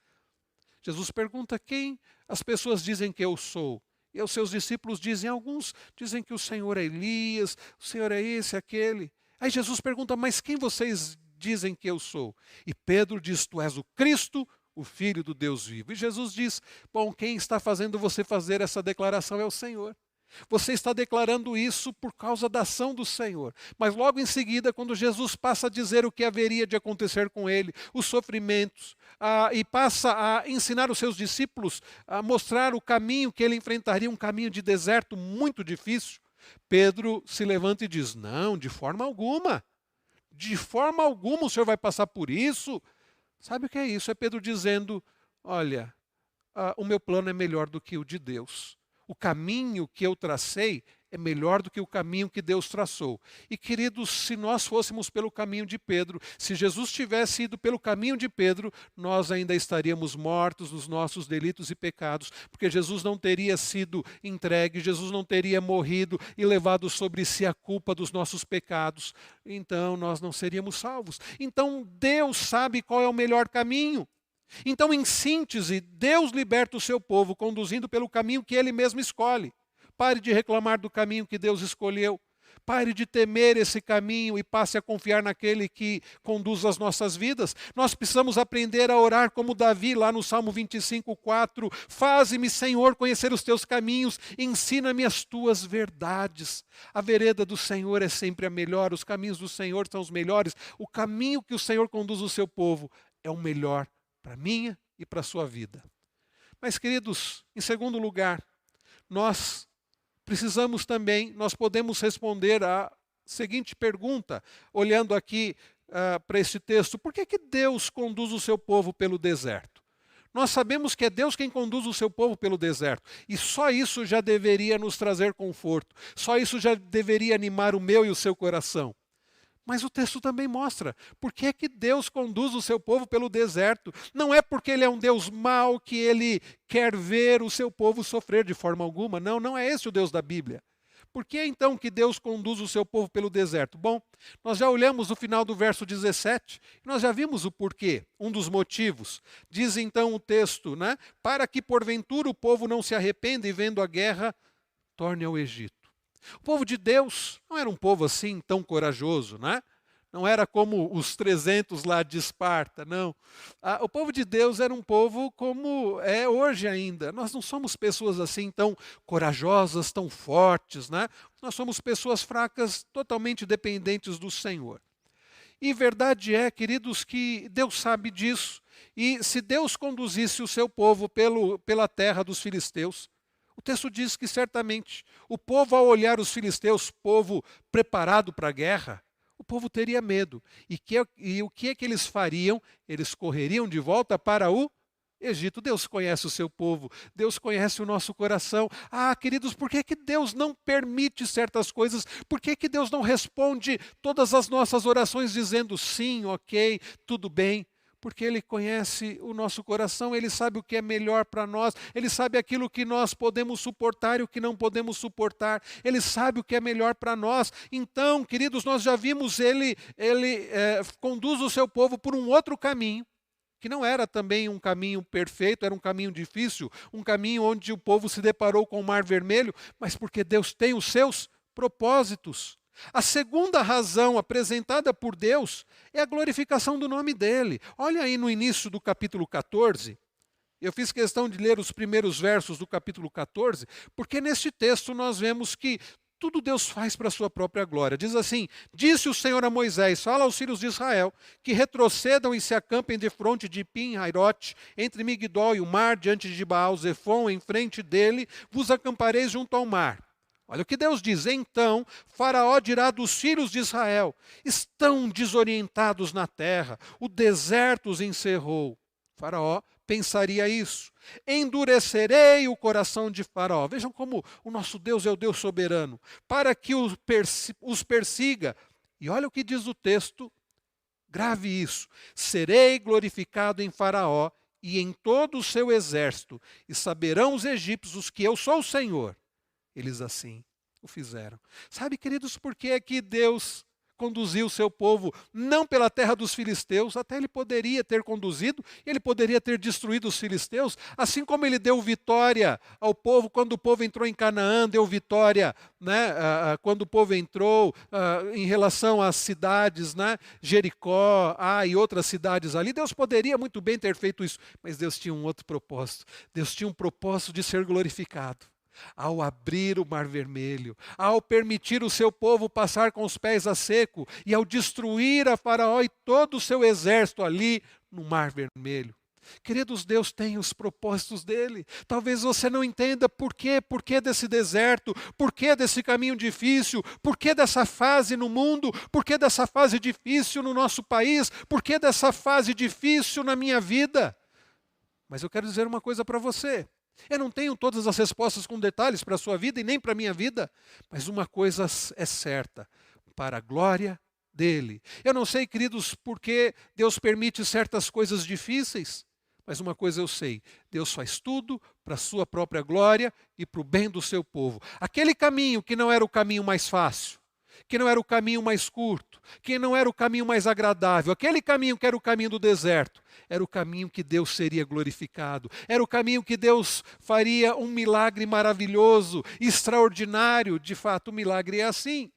Jesus pergunta: quem as pessoas dizem que eu sou? E os seus discípulos dizem, alguns dizem que o Senhor é Elias, o Senhor é esse, aquele. Aí Jesus pergunta: mas quem vocês dizem que eu sou? E Pedro diz: tu és o Cristo, o Filho do Deus vivo. E Jesus diz, bom, quem está fazendo você fazer essa declaração é o Senhor. Você está declarando isso por causa da ação do Senhor. Mas logo em seguida, quando Jesus passa a dizer o que haveria de acontecer com ele, os sofrimentos, e passa a ensinar os seus discípulos, a mostrar o caminho que ele enfrentaria, um caminho de deserto muito difícil, Pedro se levanta e diz, não, de forma alguma. De forma alguma o Senhor vai passar por isso. Sabe o que é isso? É Pedro dizendo, olha, o meu plano é melhor do que o de Deus. O caminho que eu tracei é melhor do que o caminho que Deus traçou. E queridos, se nós fôssemos pelo caminho de Pedro, se Jesus tivesse ido pelo caminho de Pedro, nós ainda estaríamos mortos nos nossos delitos e pecados, porque Jesus não teria sido entregue, Jesus não teria morrido e levado sobre si a culpa dos nossos pecados. Então nós não seríamos salvos. Então Deus sabe qual é o melhor caminho. Então, em síntese, Deus liberta o seu povo conduzindo pelo caminho que ele mesmo escolhe. Pare de reclamar do caminho que Deus escolheu. Pare de temer esse caminho e passe a confiar naquele que conduz as nossas vidas. Nós precisamos aprender a orar como Davi, lá no Salmo 25:4. Faze-me, Senhor, conhecer os teus caminhos, ensina-me as tuas verdades. A vereda do Senhor é sempre a melhor, os caminhos do Senhor são os melhores. O caminho que o Senhor conduz o seu povo é o melhor para a minha e para a sua vida. Mas, queridos, em segundo lugar, nós precisamos também, nós podemos responder à seguinte pergunta, olhando aqui para esse texto: por que Deus conduz o seu povo pelo deserto? Nós sabemos que é Deus quem conduz o seu povo pelo deserto, e só isso já deveria nos trazer conforto, só isso já deveria animar o meu e o seu coração. Mas o texto também mostra por que é que Deus conduz o seu povo pelo deserto. Não é porque ele é um Deus mau que ele quer ver o seu povo sofrer de forma alguma. Não, não é esse o Deus da Bíblia. Por que então que Deus conduz o seu povo pelo deserto? Bom, nós já olhamos no final do verso 17, e nós já vimos o porquê, um dos motivos. Diz então o texto, né? Para que porventura o povo não se arrependa e vendo a guerra, torne ao Egito. O povo de Deus não era um povo assim tão corajoso, né? Não era como os 300 lá de Esparta, não. O povo de Deus era um povo como é hoje ainda. Nós não somos pessoas assim tão corajosas, tão fortes, né? Nós somos pessoas fracas, totalmente dependentes do Senhor. E verdade é, queridos, que Deus sabe disso. E se Deus conduzisse o seu povo pela terra dos filisteus, o texto diz que certamente o povo, ao olhar os filisteus, povo preparado para a guerra, o povo teria medo. E o que é que eles fariam? Eles correriam de volta para o Egito. Deus conhece o seu povo, Deus conhece o nosso coração. Queridos, por que Deus não permite certas coisas? Por que Deus não responde todas as nossas orações dizendo sim, ok, tudo bem? Porque Ele conhece o nosso coração, Ele sabe o que é melhor para nós, Ele sabe aquilo que nós podemos suportar e o que não podemos suportar, Ele sabe o que é melhor para nós. Então, queridos, nós já vimos Ele conduz o seu povo por um outro caminho, que não era também um caminho perfeito, era um caminho difícil, um caminho onde o povo se deparou com o Mar Vermelho, mas porque Deus tem os seus propósitos. A segunda razão apresentada por Deus é a glorificação do nome dele. Olha aí no início do capítulo 14. Eu fiz questão de ler os primeiros versos do capítulo 14, porque neste texto nós vemos que tudo Deus faz para a sua própria glória. Diz assim: disse o Senhor a Moisés, fala aos filhos de Israel, que retrocedam e se acampem defronte de Pim-Hairote, entre Migdol e o mar, diante de Baal-Zefon, em frente dele, vos acampareis junto ao mar. Olha o que Deus diz: então Faraó dirá dos filhos de Israel, estão desorientados na terra, o deserto os encerrou. Faraó pensaria isso: endurecerei o coração de Faraó. Vejam como o nosso Deus é o Deus soberano, para que os persiga. E olha o que diz o texto, grave isso: serei glorificado em Faraó e em todo o seu exército, e saberão os egípcios que eu sou o Senhor. Eles assim o fizeram. Sabe, queridos, por que é que Deus conduziu o seu povo não pela terra dos filisteus, até ele poderia ter conduzido, ele poderia ter destruído os filisteus, assim como ele deu vitória ao povo quando o povo entrou em Canaã, deu vitória, né, quando o povo entrou em relação às cidades, né, Jericó, e outras cidades ali. Deus poderia muito bem ter feito isso, mas Deus tinha um outro propósito. Deus tinha um propósito de ser glorificado. Ao abrir o Mar Vermelho, ao permitir o seu povo passar com os pés a seco e ao destruir a Faraó e todo o seu exército ali no Mar Vermelho. Queridos, Deus tem os propósitos dele. Talvez você não entenda por quê desse deserto, por que desse caminho difícil, por que dessa fase no mundo, por que dessa fase difícil no nosso país, por que dessa fase difícil na minha vida. Mas eu quero dizer uma coisa para você. Eu não tenho todas as respostas com detalhes para a sua vida e nem para a minha vida, mas uma coisa é certa, para a glória dele. Eu não sei, queridos, por que Deus permite certas coisas difíceis, mas uma coisa eu sei, Deus faz tudo para a sua própria glória e para o bem do seu povo. Aquele caminho que não era o caminho mais fácil, que não era o caminho mais curto, que não era o caminho mais agradável, aquele caminho que era o caminho do deserto, era o caminho que Deus seria glorificado, era o caminho que Deus faria um milagre maravilhoso, extraordinário. De fato, o milagre é assim.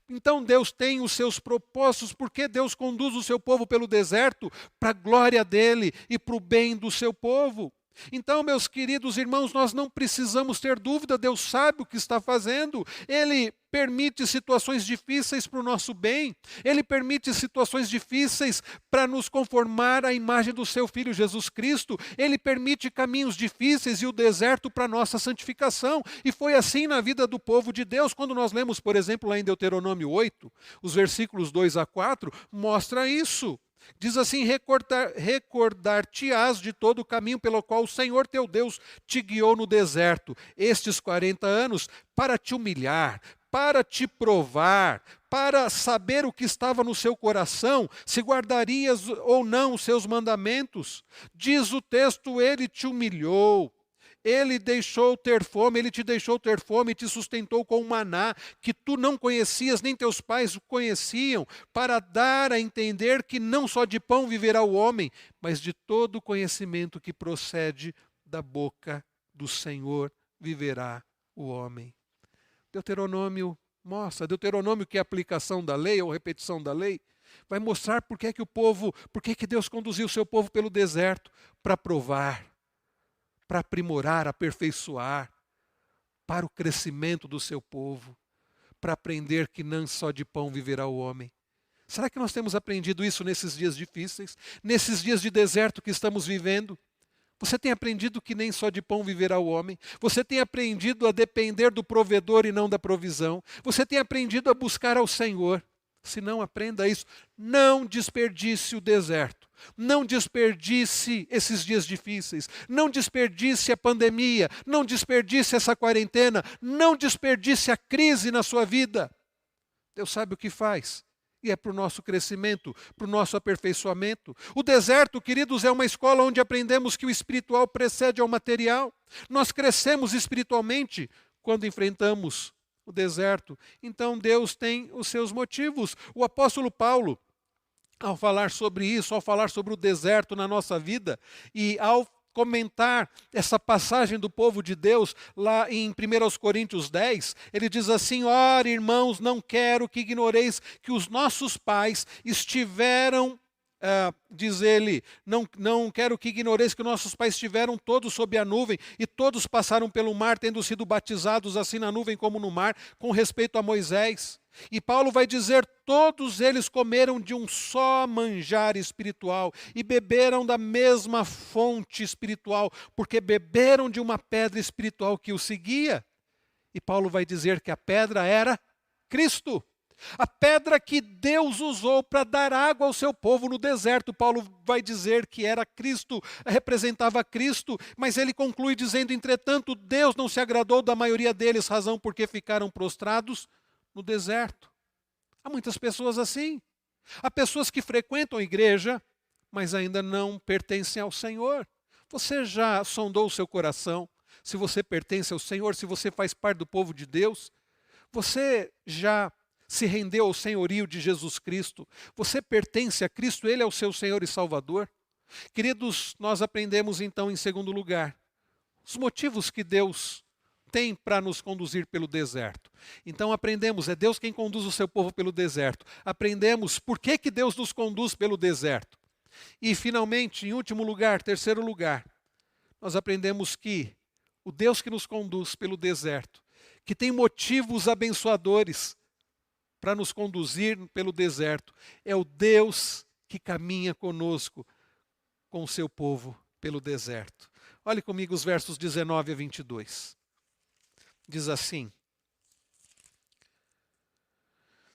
Então Deus tem os seus propósitos, porque Deus conduz o seu povo pelo deserto para a glória dele e para o bem do seu povo. Então, meus queridos irmãos, nós não precisamos ter dúvida, Deus sabe o que está fazendo. Ele permite situações difíceis para o nosso bem. Ele permite situações difíceis para nos conformar à imagem do seu Filho Jesus Cristo. Ele permite caminhos difíceis e o deserto para a nossa santificação. E foi assim na vida do povo de Deus. Quando nós lemos, por exemplo, lá em Deuteronômio 8, os versículos 2 a 4, mostra isso. Diz assim: recordar-te-ás de todo o caminho pelo qual o Senhor teu Deus te guiou no deserto, estes 40 anos, para te humilhar, para te provar, para saber o que estava no seu coração, se guardarias ou não os seus mandamentos. Diz o texto, ele te humilhou. Ele te deixou ter fome e te sustentou com o maná, que tu não conhecias, nem teus pais o conheciam, para dar a entender que não só de pão viverá o homem, mas de todo o conhecimento que procede da boca do Senhor viverá o homem. Deuteronômio mostra, Deuteronômio, que é a aplicação da lei ou repetição da lei, vai mostrar por que Deus conduziu o seu povo pelo deserto, para provar, para aprimorar, aperfeiçoar, para o crescimento do seu povo, para aprender que não só de pão viverá o homem. Será que nós temos aprendido isso nesses dias difíceis, nesses dias de deserto que estamos vivendo? Você tem aprendido que nem só de pão viverá o homem? Você tem aprendido a depender do provedor e não da provisão? Você tem aprendido a buscar ao Senhor? Se não, aprenda isso. Não desperdice o deserto. Não desperdice esses dias difíceis. Não desperdice a pandemia. Não desperdice essa quarentena. Não desperdice a crise na sua vida. Deus sabe o que faz. E é para o nosso crescimento, para o nosso aperfeiçoamento. O deserto, queridos, é uma escola onde aprendemos que o espiritual precede ao material. Nós crescemos espiritualmente quando enfrentamos o deserto. Então Deus tem os seus motivos. O apóstolo Paulo, ao falar sobre isso, ao falar sobre o deserto na nossa vida e ao comentar essa passagem do povo de Deus lá em 1 Coríntios 10, ele diz assim: ora, irmãos, não quero que ignoreis que os nossos pais estiveram, diz ele, não quero que ignoreis que nossos pais estiveram todos sob a nuvem e todos passaram pelo mar, tendo sido batizados assim na nuvem como no mar, com respeito a Moisés. E Paulo vai dizer: todos eles comeram de um só manjar espiritual e beberam da mesma fonte espiritual, porque beberam de uma pedra espiritual que os seguia. E Paulo vai dizer que a pedra era Cristo. A pedra que Deus usou para dar água ao seu povo no deserto. Paulo vai dizer que era Cristo, representava Cristo, mas ele conclui dizendo: entretanto, Deus não se agradou da maioria deles, razão porque ficaram prostrados no deserto. Há muitas pessoas assim. Há pessoas que frequentam a igreja, mas ainda não pertencem ao Senhor. Você já sondou o seu coração? Se você pertence ao Senhor, se você faz parte do povo de Deus? Você já se rendeu ao senhorio de Jesus Cristo? Você pertence a Cristo, Ele é o seu Senhor e Salvador? Queridos, nós aprendemos então, em segundo lugar, os motivos que Deus tem para nos conduzir pelo deserto. Então aprendemos, é Deus quem conduz o seu povo pelo deserto. Aprendemos por que Deus nos conduz pelo deserto. E finalmente, em último lugar, terceiro lugar, nós aprendemos que o Deus que nos conduz pelo deserto, que tem motivos abençoadores para nos conduzir pelo deserto, é o Deus que caminha conosco, com o seu povo pelo deserto. Olhe comigo os versos 19 a 22. Diz assim: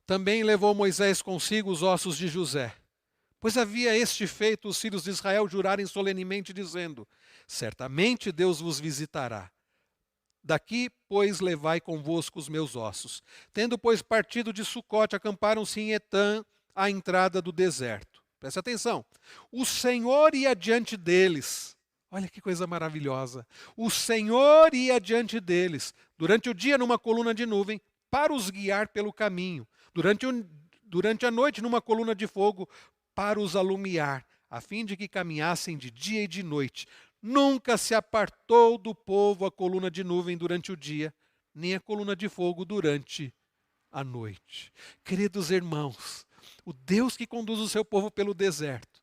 Também levou Moisés consigo os ossos de José, pois havia este feito os filhos de Israel jurarem solenemente, dizendo: Certamente Deus vos visitará. Daqui, pois, levai convosco os meus ossos. Tendo, pois, partido de Sucote, acamparam-se em Etã, à entrada do deserto. Preste atenção. O Senhor ia diante deles. Olha que coisa maravilhosa. O Senhor ia adiante deles, durante o dia numa coluna de nuvem, para os guiar pelo caminho. Durante a noite numa coluna de fogo, para os alumiar, a fim de que caminhassem de dia e de noite. Nunca se apartou do povo a coluna de nuvem durante o dia, nem a coluna de fogo durante a noite. Queridos irmãos, o Deus que conduz o seu povo pelo deserto,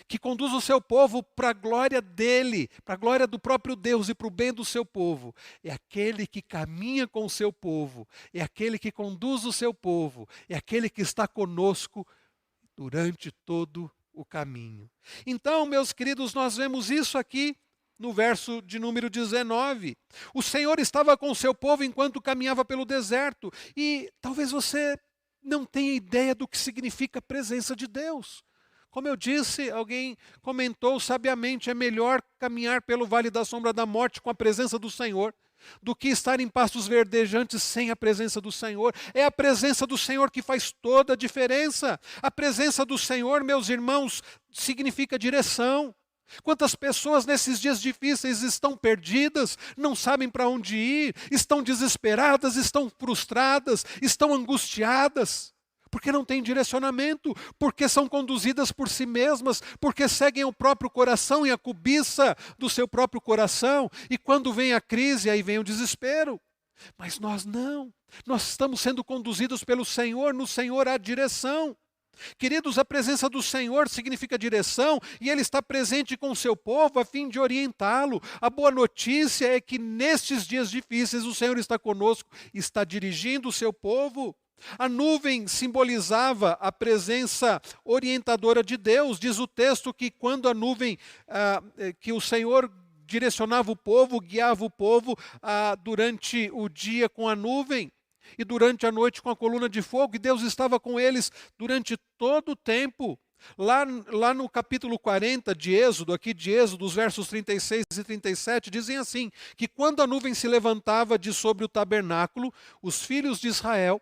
que conduz o seu povo para a glória dele, para a glória do próprio Deus e para o bem do seu povo, é aquele que caminha com o seu povo, é aquele que conduz o seu povo, é aquele que está conosco durante todo o caminho. Então, meus queridos, nós vemos isso aqui no verso de número 19. O Senhor estava com o seu povo enquanto caminhava pelo deserto, e talvez você não tenha ideia do que significa a presença de Deus. Como eu disse, alguém comentou sabiamente, é melhor caminhar pelo vale da sombra da morte com a presença do Senhor, do que estar em pastos verdejantes sem a presença do Senhor. É a presença do Senhor que faz toda a diferença. A presença do Senhor, meus irmãos, significa direção. Quantas pessoas nesses dias difíceis estão perdidas, não sabem para onde ir, estão desesperadas, estão frustradas, estão angustiadas. Porque não têm direcionamento, porque são conduzidas por si mesmas, porque seguem o próprio coração e a cobiça do seu próprio coração. E quando vem a crise, aí vem o desespero. Mas nós não. Nós estamos sendo conduzidos pelo Senhor, no Senhor há direção. Queridos, a presença do Senhor significa direção, e Ele está presente com o seu povo a fim de orientá-lo. A boa notícia é que nestes dias difíceis o Senhor está conosco, está dirigindo o seu povo. A nuvem simbolizava a presença orientadora de Deus. Diz o texto que quando a nuvem, que o Senhor direcionava o povo, guiava o povo durante o dia com a nuvem e durante a noite com a coluna de fogo, e Deus estava com eles durante todo o tempo. Lá no capítulo 40 de Êxodo, aqui de Êxodo, os versos 36 e 37, dizem assim, que quando a nuvem se levantava de sobre o tabernáculo, os filhos de Israel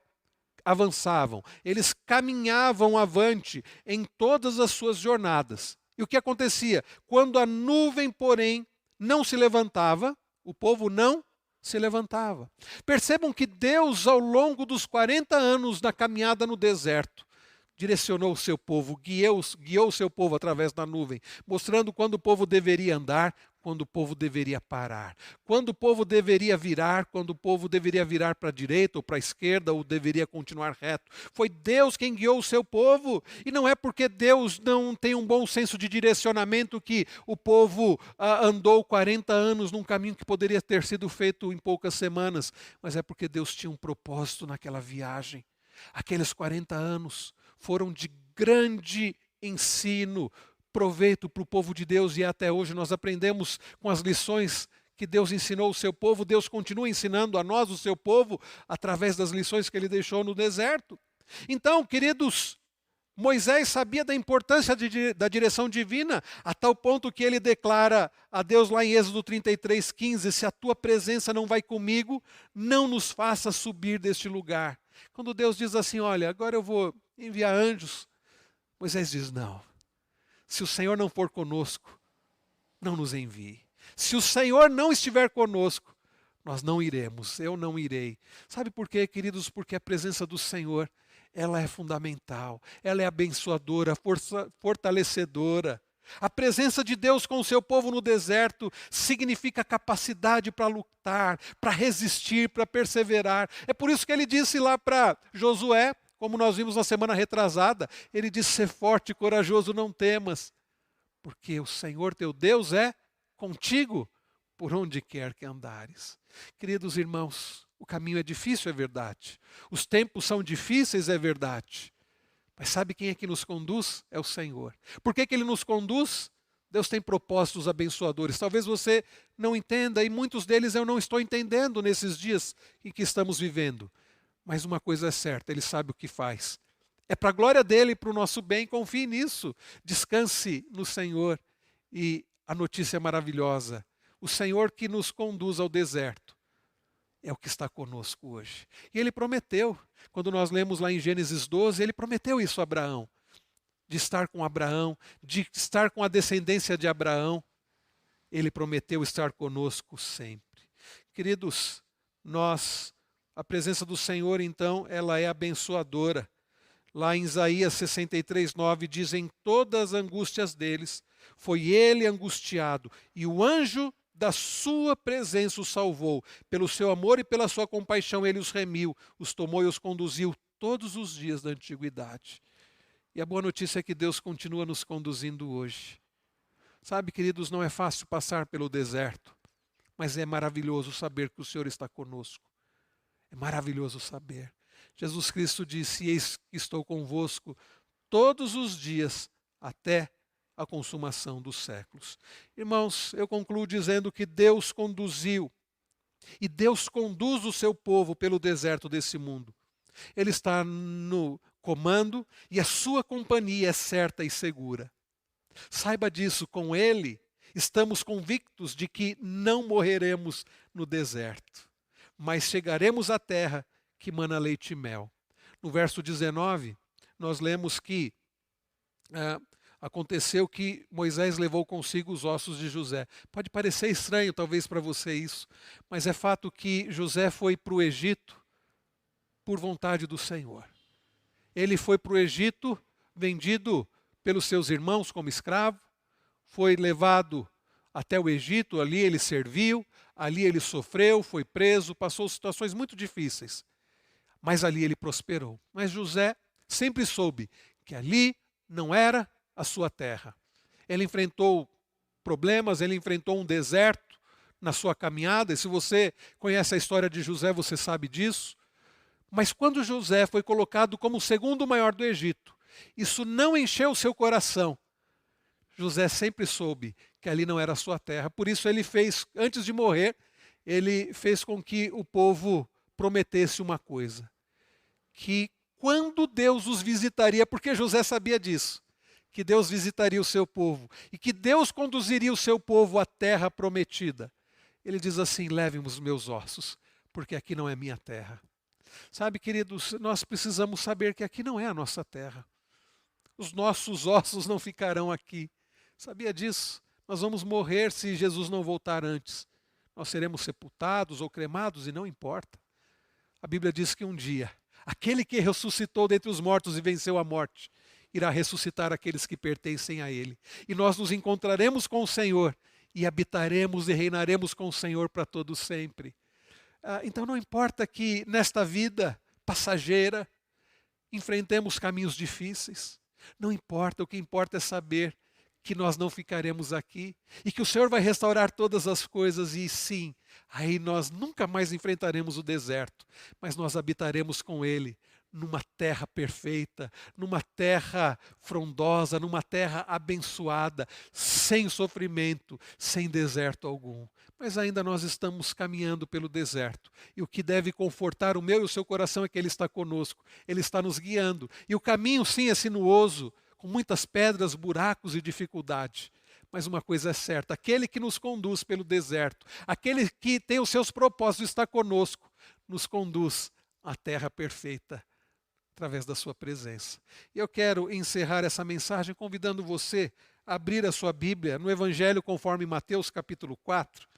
avançavam, eles caminhavam avante em todas as suas jornadas. E o que acontecia? Quando a nuvem, porém, não se levantava, o povo não se levantava. Percebam que Deus, ao longo dos 40 anos da caminhada no deserto, direcionou o seu povo, guiou o seu povo através da nuvem, mostrando quando o povo deveria andar, quando o povo deveria parar, quando o povo deveria virar, quando o povo deveria virar para a direita ou para a esquerda, ou deveria continuar reto. Foi Deus quem guiou o seu povo, e não é porque Deus não tem um bom senso de direcionamento que o povo andou 40 anos num caminho que poderia ter sido feito em poucas semanas, mas é porque Deus tinha um propósito naquela viagem. Aqueles 40 anos foram de grande ensino, proveito para o povo de Deus, e até hoje nós aprendemos com as lições que Deus ensinou o seu povo. Deus continua ensinando a nós, o seu povo, através das lições que Ele deixou no deserto. Então, queridos, Moisés sabia da importância da direção divina, a tal ponto que ele declara a Deus lá em Êxodo 33:15, se a tua presença não vai comigo, não nos faça subir deste lugar. Quando Deus diz assim, olha, agora eu vou enviar anjos, Moisés diz, não. Se o Senhor não for conosco, não nos envie. Se o Senhor não estiver conosco, nós não iremos, eu não irei. Sabe por quê, queridos? Porque a presença do Senhor ela é fundamental, ela é abençoadora, fortalecedora. A presença de Deus com o seu povo no deserto significa capacidade para lutar, para resistir, para perseverar. É por isso que ele disse lá para Josué, como nós vimos na semana retrasada, ele disse: ser forte e corajoso, não temas, porque o Senhor teu Deus é contigo por onde quer que andares. Queridos irmãos, o caminho é difícil, é verdade. Os tempos são difíceis, é verdade. Mas sabe quem é que nos conduz? É o Senhor. Por que Ele nos conduz? Deus tem propósitos abençoadores. Talvez você não entenda, e muitos deles eu não estou entendendo nesses dias em que estamos vivendo. Mas uma coisa é certa, Ele sabe o que faz. É para a glória dEle e para o nosso bem, confie nisso. Descanse no Senhor. E a notícia é maravilhosa. O Senhor que nos conduz ao deserto é o que está conosco hoje. E Ele prometeu, quando nós lemos lá em Gênesis 12, Ele prometeu isso a Abraão, de estar com Abraão, de estar com a descendência de Abraão. Ele prometeu estar conosco sempre. Queridos, a presença do Senhor, então, ela é abençoadora. Lá em Isaías 63:9 diz: em todas as angústias deles, foi ele angustiado, e o anjo da sua presença os salvou. Pelo seu amor e pela sua compaixão ele os remiu, os tomou e os conduziu todos os dias da antiguidade. E a boa notícia é que Deus continua nos conduzindo hoje. Sabe, queridos, não é fácil passar pelo deserto, mas é maravilhoso saber que o Senhor está conosco. É maravilhoso saber. Jesus Cristo disse: eis que estou convosco todos os dias até a consumação dos séculos. Irmãos, eu concluo dizendo que Deus conduziu e Deus conduz o seu povo pelo deserto desse mundo. Ele está no comando e a sua companhia é certa e segura. Saiba disso, com Ele estamos convictos de que não morreremos no deserto, mas chegaremos à terra que mana leite e mel. No verso 19, nós lemos que aconteceu que Moisés levou consigo os ossos de José. Pode parecer estranho talvez para você isso, mas é fato que José foi para o Egito por vontade do Senhor. Ele foi para o Egito vendido pelos seus irmãos como escravo, foi levado até o Egito, ali ele serviu, ali ele sofreu, foi preso, passou situações muito difíceis, mas ali ele prosperou. Mas José sempre soube que ali não era a sua terra. Ele enfrentou problemas, ele enfrentou um deserto na sua caminhada, e se você conhece a história de José, você sabe disso. Mas quando José foi colocado como o segundo maior do Egito, isso não encheu o seu coração. José sempre soube que ali não era a sua terra. Por isso ele fez, antes de morrer, ele fez com que o povo prometesse uma coisa: que quando Deus os visitaria, porque José sabia disso, que Deus visitaria o seu povo e que Deus conduziria o seu povo à terra prometida. Ele diz assim: levem os meus ossos, porque aqui não é minha terra. Sabe, queridos, nós precisamos saber que aqui não é a nossa terra. Os nossos ossos não ficarão aqui. Sabia disso? Nós vamos morrer se Jesus não voltar antes. Nós seremos sepultados ou cremados e não importa. A Bíblia diz que um dia, aquele que ressuscitou dentre os mortos e venceu a morte, irá ressuscitar aqueles que pertencem a Ele. E nós nos encontraremos com o Senhor e habitaremos e reinaremos com o Senhor para todo sempre. Então não importa que nesta vida passageira enfrentemos caminhos difíceis. Não importa, o que importa é saber que nós não ficaremos aqui e que o Senhor vai restaurar todas as coisas, e sim, aí nós nunca mais enfrentaremos o deserto, mas nós habitaremos com Ele numa terra perfeita, numa terra frondosa, numa terra abençoada, sem sofrimento, sem deserto algum. Mas ainda nós estamos caminhando pelo deserto. E o que deve confortar o meu e o seu coração é que Ele está conosco, Ele está nos guiando. E o caminho sim é sinuoso, com muitas pedras, buracos e dificuldade. Mas uma coisa é certa: aquele que nos conduz pelo deserto, aquele que tem os seus propósitos, está conosco, nos conduz à terra perfeita, através da sua presença. E eu quero encerrar essa mensagem convidando você a abrir a sua Bíblia no Evangelho conforme Mateus capítulo 4.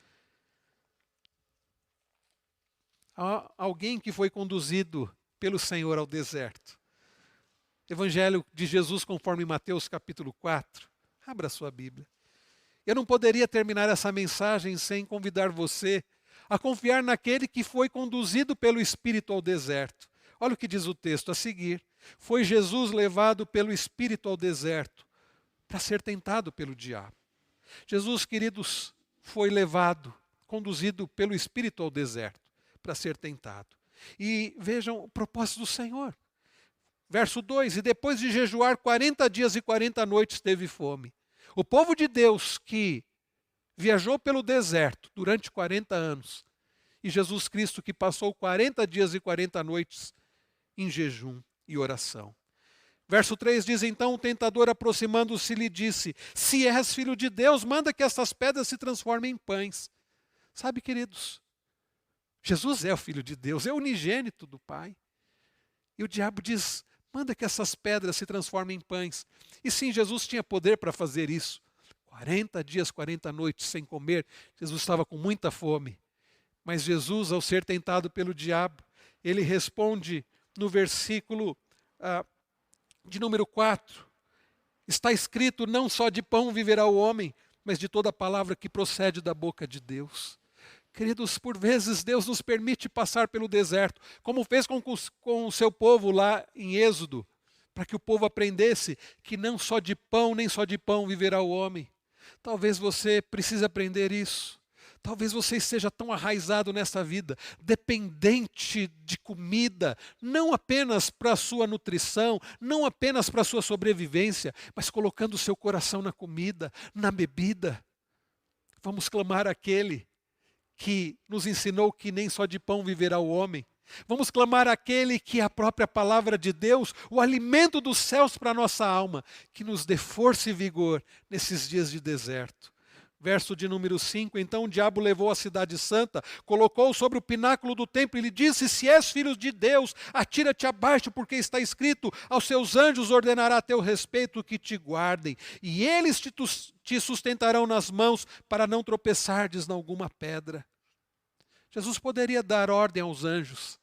Há alguém que foi conduzido pelo Senhor ao deserto. Evangelho de Jesus conforme Mateus capítulo 4. Abra sua Bíblia. Eu não poderia terminar essa mensagem sem convidar você a confiar naquele que foi conduzido pelo Espírito ao deserto. Olha o que diz o texto a seguir. Foi Jesus levado pelo Espírito ao deserto para ser tentado pelo diabo. Jesus, queridos, foi levado, conduzido pelo Espírito ao deserto para ser tentado. E vejam o propósito do Senhor. Verso 2, e depois de jejuar 40 dias e 40 noites teve fome. O povo de Deus que viajou pelo deserto durante 40 anos, e Jesus Cristo que passou 40 dias e 40 noites em jejum e oração. Verso 3 diz, então o tentador aproximando-se lhe disse, se és filho de Deus, manda que estas pedras se transformem em pães. Sabe, queridos, Jesus é o Filho de Deus, é o unigênito do Pai. E o diabo diz, manda que essas pedras se transformem em pães. E sim, Jesus tinha poder para fazer isso. 40 dias, 40 noites sem comer, Jesus estava com muita fome. Mas Jesus, ao ser tentado pelo diabo, ele responde no versículo de número 4. Está escrito, não só de pão viverá o homem, mas de toda palavra que procede da boca de Deus. Queridos, por vezes Deus nos permite passar pelo deserto, como fez com o seu povo lá em Êxodo, para que o povo aprendesse que não só de pão, nem só de pão viverá o homem. Talvez você precise aprender isso. Talvez você esteja tão arraizado nessa vida, dependente de comida, não apenas para a sua nutrição, não apenas para a sua sobrevivência, mas colocando o seu coração na comida, na bebida. Vamos clamar àquele que nos ensinou que nem só de pão viverá o homem. Vamos clamar àquele que é a própria palavra de Deus, o alimento dos céus para a nossa alma, que nos dê força e vigor nesses dias de deserto. Verso de número 5, então o diabo levou a cidade santa, colocou-o sobre o pináculo do templo e lhe disse, se és filho de Deus, atira-te abaixo, porque está escrito, aos seus anjos ordenará a teu respeito que te guardem, e eles te sustentarão nas mãos para não tropeçardes em alguma pedra. Jesus poderia dar ordem aos anjos,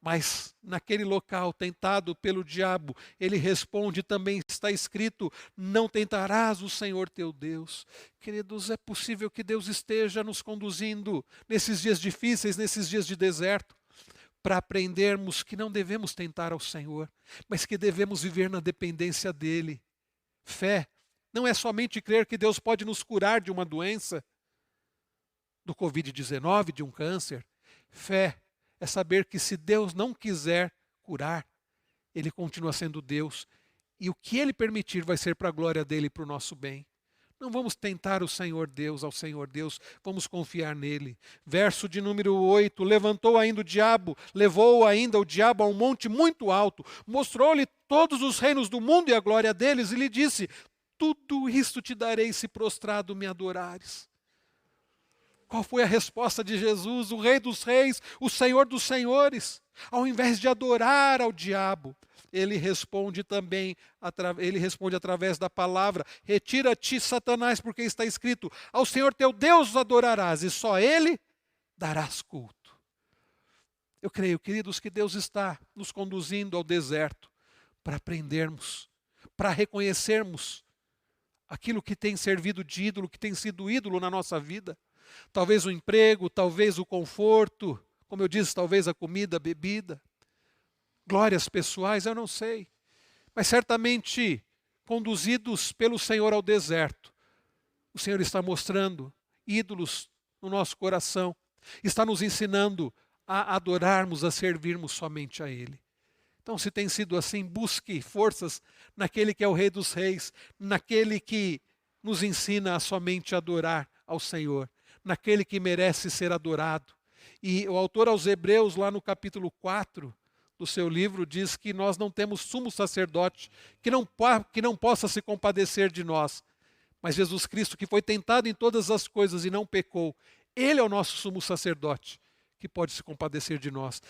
mas naquele local tentado pelo diabo, ele responde, também está escrito, não tentarás o Senhor teu Deus. Queridos, é possível que Deus esteja nos conduzindo nesses dias difíceis, nesses dias de deserto, para aprendermos que não devemos tentar ao Senhor, mas que devemos viver na dependência dEle. Fé não é somente crer que Deus pode nos curar de uma doença, do Covid-19, de um câncer. Fé é saber que se Deus não quiser curar, Ele continua sendo Deus. E o que Ele permitir vai ser para a glória dEle e para o nosso bem. Não vamos tentar o Senhor Deus, ao Senhor Deus, vamos confiar nele. Verso de número 8, levou ainda o diabo a um monte muito alto, mostrou-lhe todos os reinos do mundo e a glória deles, e lhe disse, tudo isto te darei se prostrado me adorares. Qual foi a resposta de Jesus, o Rei dos Reis, o Senhor dos Senhores? Ao invés de adorar ao diabo, ele responde através da palavra, retira-te, Satanás, porque está escrito, ao Senhor teu Deus adorarás, e só Ele darás culto. Eu creio, queridos, que Deus está nos conduzindo ao deserto para aprendermos, para reconhecermos aquilo que tem servido de ídolo, que tem sido ídolo na nossa vida. Talvez o emprego, talvez o conforto, como eu disse, talvez a comida, a bebida, glórias pessoais, eu não sei. Mas certamente, conduzidos pelo Senhor ao deserto, o Senhor está mostrando ídolos no nosso coração, está nos ensinando a adorarmos, a servirmos somente a Ele. Então, se tem sido assim, busque forças naquele que é o Rei dos Reis, naquele que nos ensina a somente adorar ao Senhor, naquele que merece ser adorado. E o autor aos Hebreus, lá no capítulo 4 do seu livro, diz que nós não temos sumo sacerdote, que não possa se compadecer de nós. Mas Jesus Cristo, que foi tentado em todas as coisas e não pecou, Ele é o nosso sumo sacerdote, que pode se compadecer de nós.